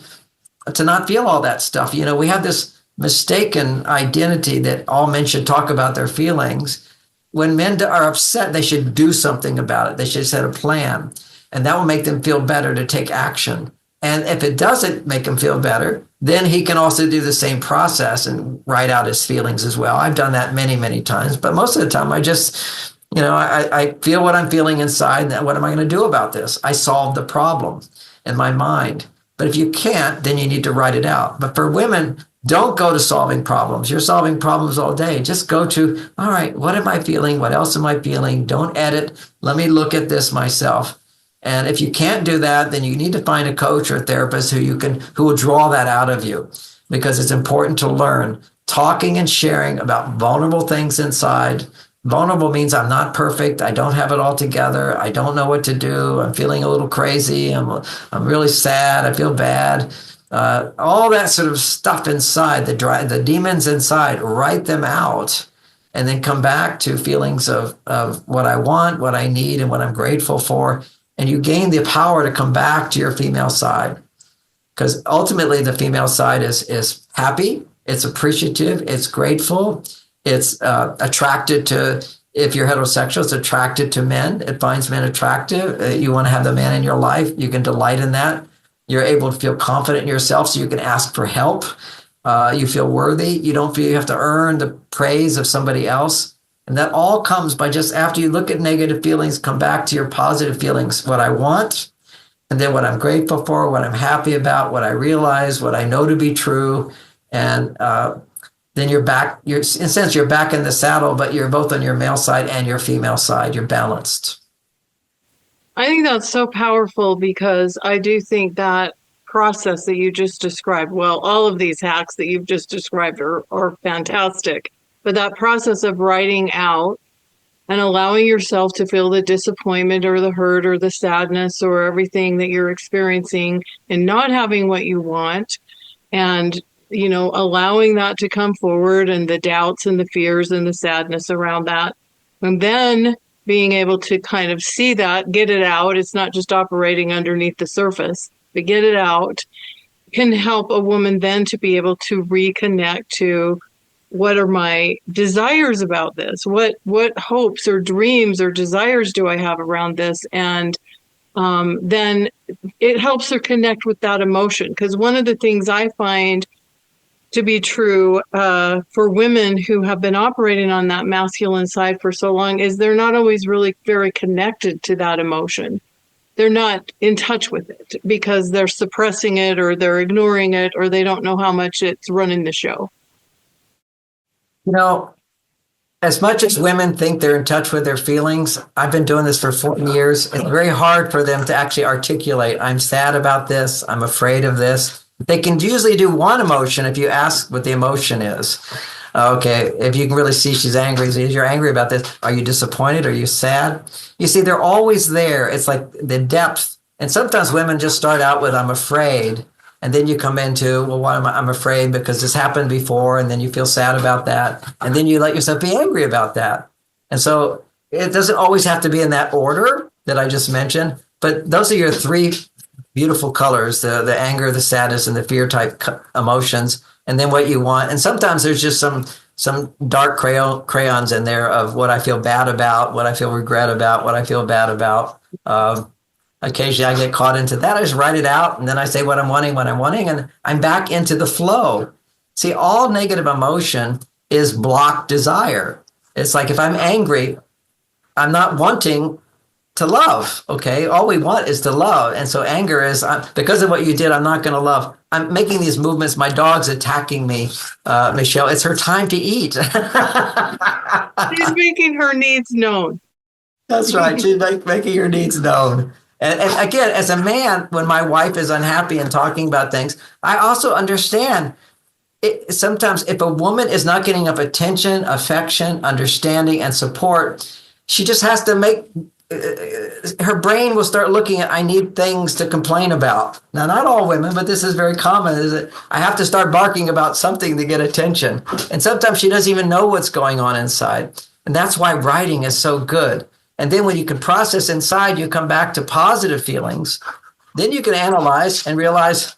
[SPEAKER 2] to not feel all that stuff. We have this mistaken identity that all men should talk about their feelings. When men are upset, they should do something about it. They should set a plan, and that will make them feel better to take action. And if it doesn't make him feel better, then he can also do the same process and write out his feelings as well. I've done that many, many times, but most of the time I just, I feel what I'm feeling inside. And what am I going to do about this? I solve the problem in my mind. But if you can't, then you need to write it out. But for women, don't go to solving problems. You're solving problems all day. Just go to, all right, what am I feeling? What else am I feeling? Don't edit. Let me look at this myself. And if you can't do that, then you need to find a coach or a therapist who will draw that out of you, because it's important to learn talking and sharing about vulnerable things inside. Vulnerable means I'm not perfect. I don't have it all together. I don't know what to do. I'm feeling a little crazy. I'm really sad. I feel bad. All that sort of stuff inside, the demons inside, write them out. And then come back to feelings of what I want, what I need, and what I'm grateful for. And you gain the power to come back to your female side. Because ultimately the female side is happy, it's appreciative, it's grateful, it's attracted to, if you're heterosexual, it's attracted to men. It finds men attractive. You want to have the man in your life. You can delight in that. You're able to feel confident in yourself, so you can ask for help. You feel worthy. You don't feel you have to earn the praise of somebody else. And that all comes by just after you look at negative feelings, come back to your positive feelings, what I want, and then what I'm grateful for, what I'm happy about, what I realize, what I know to be true. And then you're back, in a sense, you're back in the saddle, but you're both on your male side and your female side. You're balanced.
[SPEAKER 1] I think that's so powerful, because I do think that process that you just described, well, all of these hacks that you've just described are fantastic. But that process of writing out and allowing yourself to feel the disappointment or the hurt or the sadness or everything that you're experiencing and not having what you want, and, allowing that to come forward, and the doubts and the fears and the sadness around that. And then being able to kind of see that, get it out. It's not just operating underneath the surface, but get it out can help a woman then to be able to reconnect to, what are my desires about this? What hopes or dreams or desires do I have around this? And then it helps her connect with that emotion. Because one of the things I find to be true for women who have been operating on that masculine side for so long is they're not always really very connected to that emotion. They're not in touch with it because they're suppressing it, or they're ignoring it, or they don't know how much it's running the show.
[SPEAKER 2] As much as women think they're in touch with their feelings, I've been doing this for 40 years. It's very hard for them to actually articulate, I'm sad about this, I'm afraid of this. They can usually do one emotion if you ask what the emotion is. Okay, if you can really see she's angry, you're angry about this. Are you disappointed? Are you sad? You see, they're always there. It's like the depth. And sometimes women just start out with, I'm afraid. And then you come into, well, why am I'm afraid because this happened before, and then you feel sad about that, and then you let yourself be angry about that. And so it doesn't always have to be in that order that I just mentioned, but those are your three beautiful colors: the anger, the sadness, and the fear type emotions, and then what you want. And sometimes there's just some dark crayons in there of what I feel bad about, what I feel regret about, what I feel bad about. Occasionally I get caught into that. I just write it out, and then I say what I'm wanting, and I'm back into the flow. See, all negative emotion is blocked desire. It's like if I'm angry, I'm not wanting to love, okay? All we want is to love. And so anger is, because of what you did, I'm not going to love. I'm making these movements. My dog's attacking me, Michelle. It's her time to eat.
[SPEAKER 1] She's making her needs known.
[SPEAKER 2] That's right. She's making her needs known. And again, as a man, when my wife is unhappy and talking about things, I also understand sometimes if a woman is not getting enough attention, affection, understanding, and support, she just has to her brain will start looking at, I need things to complain about. Now, not all women, but this is very common, is that I have to start barking about something to get attention. And sometimes she doesn't even know what's going on inside. And that's why writing is so good. And then when you can process inside, you come back to positive feelings. Then you can analyze and realize,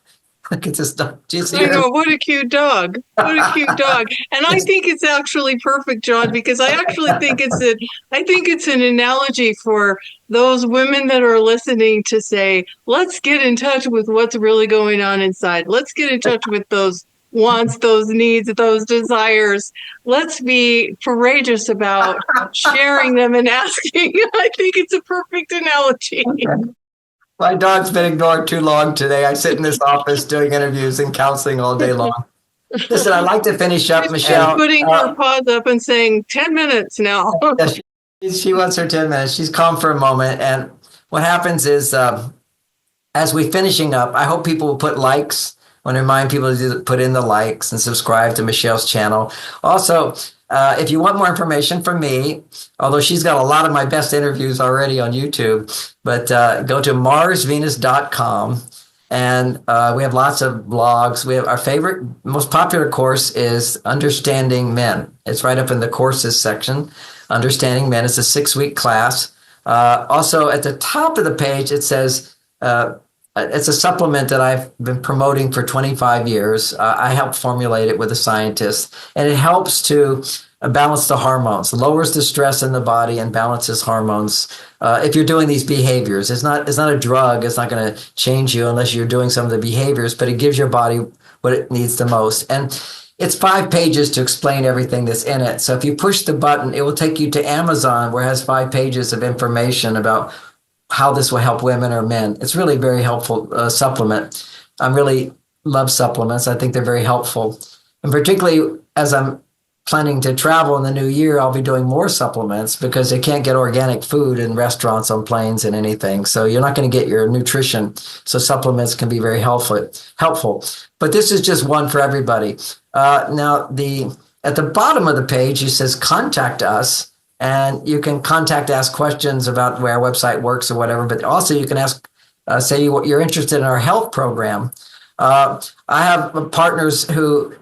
[SPEAKER 2] look at this dog.
[SPEAKER 1] I know, what a cute dog. What a cute dog. And I think it's actually perfect, John, because I actually think it's an analogy for those women that are listening to say, let's get in touch with what's really going on inside. Let's get in touch with those wants, those needs, those desires. Let's be courageous about sharing them and asking. I think it's a perfect analogy.
[SPEAKER 2] Okay. My dog's been ignored too long today. I sit in this office doing interviews and counseling all day long. Listen, I'd like to finish up, Michelle.
[SPEAKER 1] She's putting her paws up and saying, 10 minutes now.
[SPEAKER 2] She wants her 10 minutes. She's calm for a moment. And what happens is, as we're finishing up, I hope people will put likes. I want to remind people to put in the likes and subscribe to Michelle's channel. Also, if you want more information from me, although she's got a lot of my best interviews already on YouTube, but go to MarsVenus.com, and we have lots of blogs. We have our favorite, most popular course is Understanding Men. It's right up in the courses section. Understanding Men is a 6-week class. Also, at the top of the page, it says, it's a supplement that I've been promoting for 25 years. I helped formulate it with a scientist, and it helps to balance the hormones, lowers the stress in the body, and balances hormones. If you're doing these behaviors, it's not a drug. It's not going to change you unless you're doing some of the behaviors, but it gives your body what it needs the most. And it's 5 pages to explain everything that's in it. So if you push the button, it will take you to Amazon, where it has 5 pages of information about how this will help women or men. It's really a very helpful supplement. I really love supplements. I think they're very helpful. And particularly as I'm planning to travel in the new year, I'll be doing more supplements because they can't get organic food in restaurants, on planes, and anything. So you're not going to get your nutrition. So supplements can be very helpful. But this is just one for everybody. Now, at the bottom of the page, it says contact us. And you can ask questions about where our website works or whatever. But also you can ask, say you're interested in our health program. I have partners who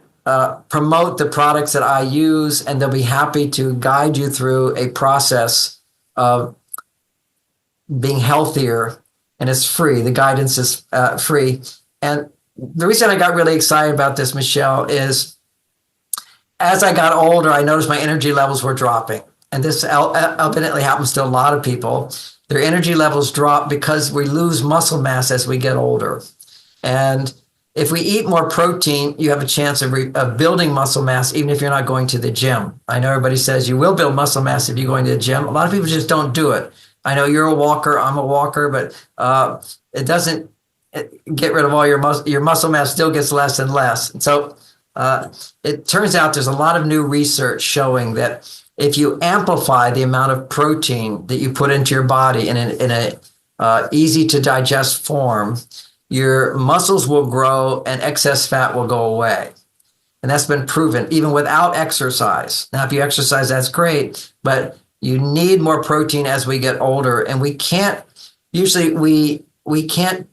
[SPEAKER 2] promote the products that I use, and they'll be happy to guide you through a process of being healthier. And it's free. The guidance is free. And the reason I got really excited about this, Michelle, is as I got older, I noticed my energy levels were dropping. And this evidently happens to a lot of people. Their energy levels drop because we lose muscle mass as we get older. And if we eat more protein, you have a chance of building muscle mass, even if you're not going to the gym. I know everybody says you will build muscle mass if you're going to the gym. A lot of people just don't do it. I know you're a walker, I'm a walker, but it doesn't get rid of all your muscle. Your muscle mass still gets less and less. And so it turns out there's a lot of new research showing that if you amplify the amount of protein that you put into your body in a easy to digest form, your muscles will grow and excess fat will go away. And that's been proven even without exercise. Now, if you exercise, that's great, but you need more protein as we get older. And we can't, usually we can't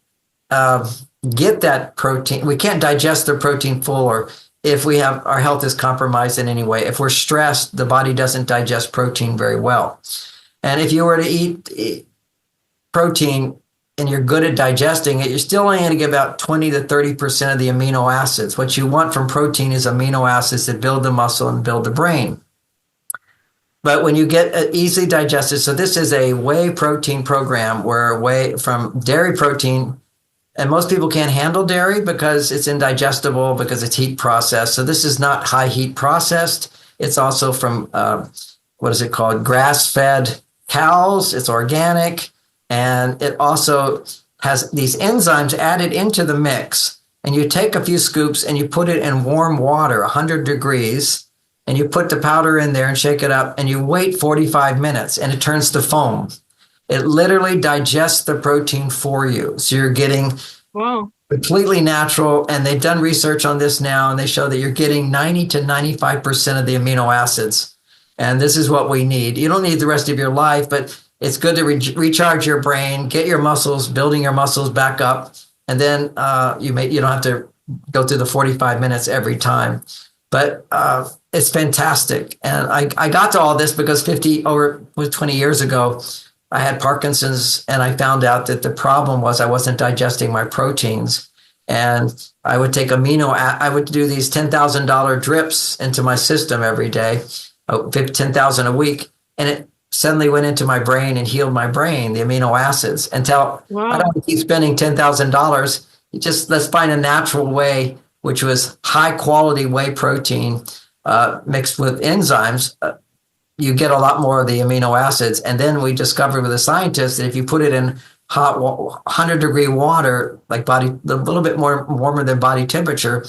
[SPEAKER 2] get that protein. We can't digest the protein fuller if we have our health is compromised in any way. If we're stressed, the body doesn't digest protein very well. And if you were to eat protein and you're good at digesting it, you're still only going to get about 20 to 30% of the amino acids. What you want from protein is amino acids that build the muscle and build the brain. But when you get easily digested, so this is a whey protein program where whey from dairy protein, and most people can't handle dairy because it's indigestible, because it's heat processed. So this is not high heat processed. It's also from, what is it called? Grass-fed cows. It's organic. And it also has these enzymes added into the mix. And you take a few scoops and you put it in warm water, 100 degrees, and you put the powder in there and shake it up, and you wait 45 minutes and it turns to foam. It literally digests the protein for you. So you're getting completely natural. And they've done research on this now, and they show that you're getting 90 to 95% of the amino acids. And this is what we need. You don't need the rest of your life, but it's good to recharge your brain, get your muscles, building your muscles back up. And then you don't have to go through the 45 minutes every time. But it's fantastic. And I got to all this because 20 years ago, I had Parkinson's, and I found out that the problem was I wasn't digesting my proteins. And I would take I would do these $10,000 drips into my system every day, 10,000 a week. And it suddenly went into my brain and healed my brain, the amino acids, until I don't keep spending $10,000. Let's find a natural way, which was high quality whey protein mixed with enzymes. You get a lot more of the amino acids. And then we discovered with the scientists that if you put it in hot 100-degree water, like a little bit more warmer than body temperature,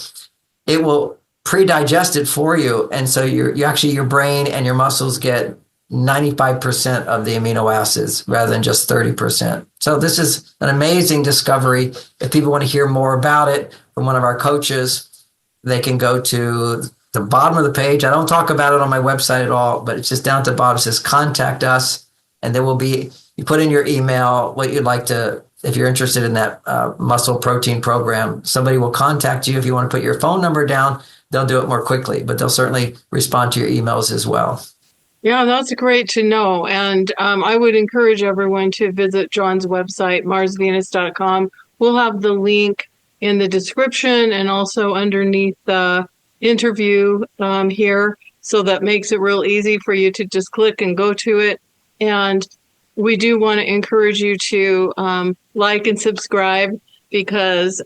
[SPEAKER 2] it will pre-digest it for you. And so your brain and your muscles get 95% of the amino acids rather than just 30%. So this is an amazing discovery. If people want to hear more about it from one of our coaches, they can go to the bottom of the page. I don't talk about it on my website at all, but it's just down at the bottom. It says contact us. And there will be, you put in your email, what you'd like to, if you're interested in that muscle protein program, somebody will contact you. If you want to put your phone number down, they'll do it more quickly, but they'll certainly respond to your emails as well.
[SPEAKER 1] Yeah, that's great to know. And I would encourage everyone to visit John's website, MarsVenus.com. We'll have the link in the description and also underneath the interview here. So that makes it real easy for you to just click and go to it. And we do want to encourage you to like and subscribe, because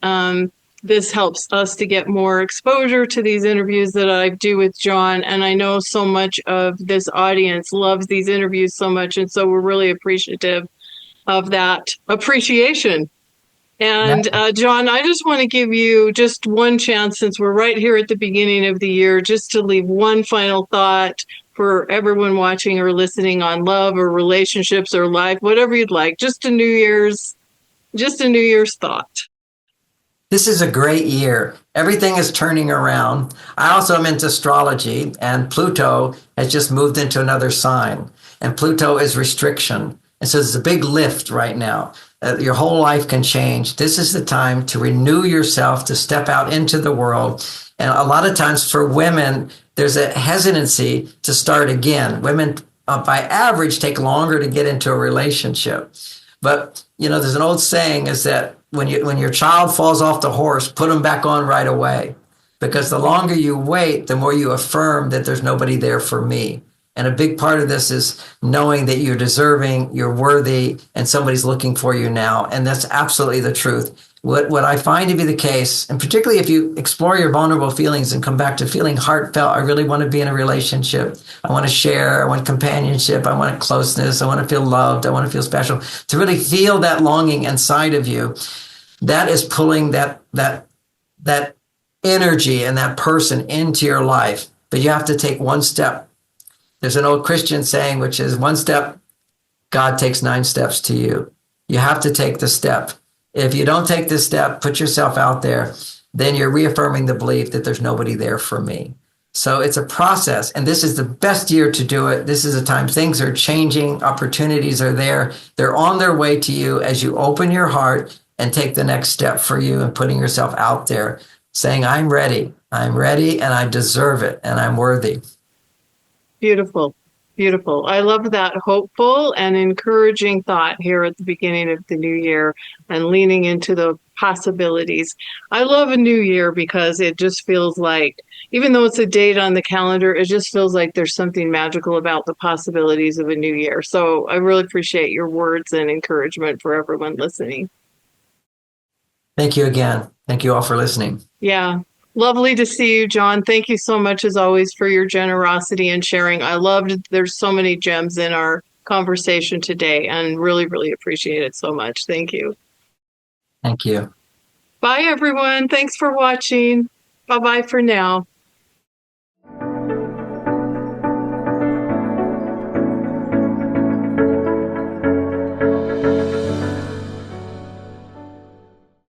[SPEAKER 1] this helps us to get more exposure to these interviews that I do with John. And I know so much of this audience loves these interviews so much. And so we're really appreciative of that appreciation. And John, I just want to give you just one chance, since we're right here at the beginning of the year, just to leave one final thought for everyone watching or listening on love or relationships or life, whatever you'd like. Just a New Year's thought.
[SPEAKER 2] This is a great year. Everything is turning around. I also am into astrology, and Pluto has just moved into another sign. And Pluto is restriction. And so there's a big lift right now. Your whole life can change. This is the time to renew yourself, to step out into the world. And a lot of times for women, there's a hesitancy to start again. Women, by average, take longer to get into a relationship. But, there's an old saying is that when your child falls off the horse, put them back on right away. Because the longer you wait, the more you affirm that there's nobody there for me. And a big part of this is knowing that you're deserving, you're worthy, and somebody's looking for you now. And that's absolutely the truth. What I find to be the case, and particularly if you explore your vulnerable feelings and come back to feeling heartfelt, I really want to be in a relationship. I want to share. I want companionship. I want closeness. I want to feel loved. I want to feel special. To really feel that longing inside of you, that is pulling that energy and that person into your life. But you have to take one step There's an old Christian saying, which is one step, God takes 9 steps to you. You have to take the step. If you don't take this step, put yourself out there, then you're reaffirming the belief that there's nobody there for me. So it's a process, and this is the best year to do it. This is a time things are changing, opportunities are there. They're on their way to you as you open your heart and take the next step for you and putting yourself out there, saying, I'm ready, and I deserve it, and I'm worthy.
[SPEAKER 1] Beautiful. Beautiful. I love that hopeful and encouraging thought here at the beginning of the new year and leaning into the possibilities. I love a new year because it just feels like, even though it's a date on the calendar, it just feels like there's something magical about the possibilities of a new year. So I really appreciate your words and encouragement for everyone listening.
[SPEAKER 2] Thank you again. Thank you all for listening.
[SPEAKER 1] Yeah. Lovely to see you, John. Thank you so much, as always, for your generosity and sharing. I loved, there's so many gems in our conversation today and really, really appreciate it so much. Thank you.
[SPEAKER 2] Thank you.
[SPEAKER 1] Bye, everyone. Thanks for watching. Bye-bye for now.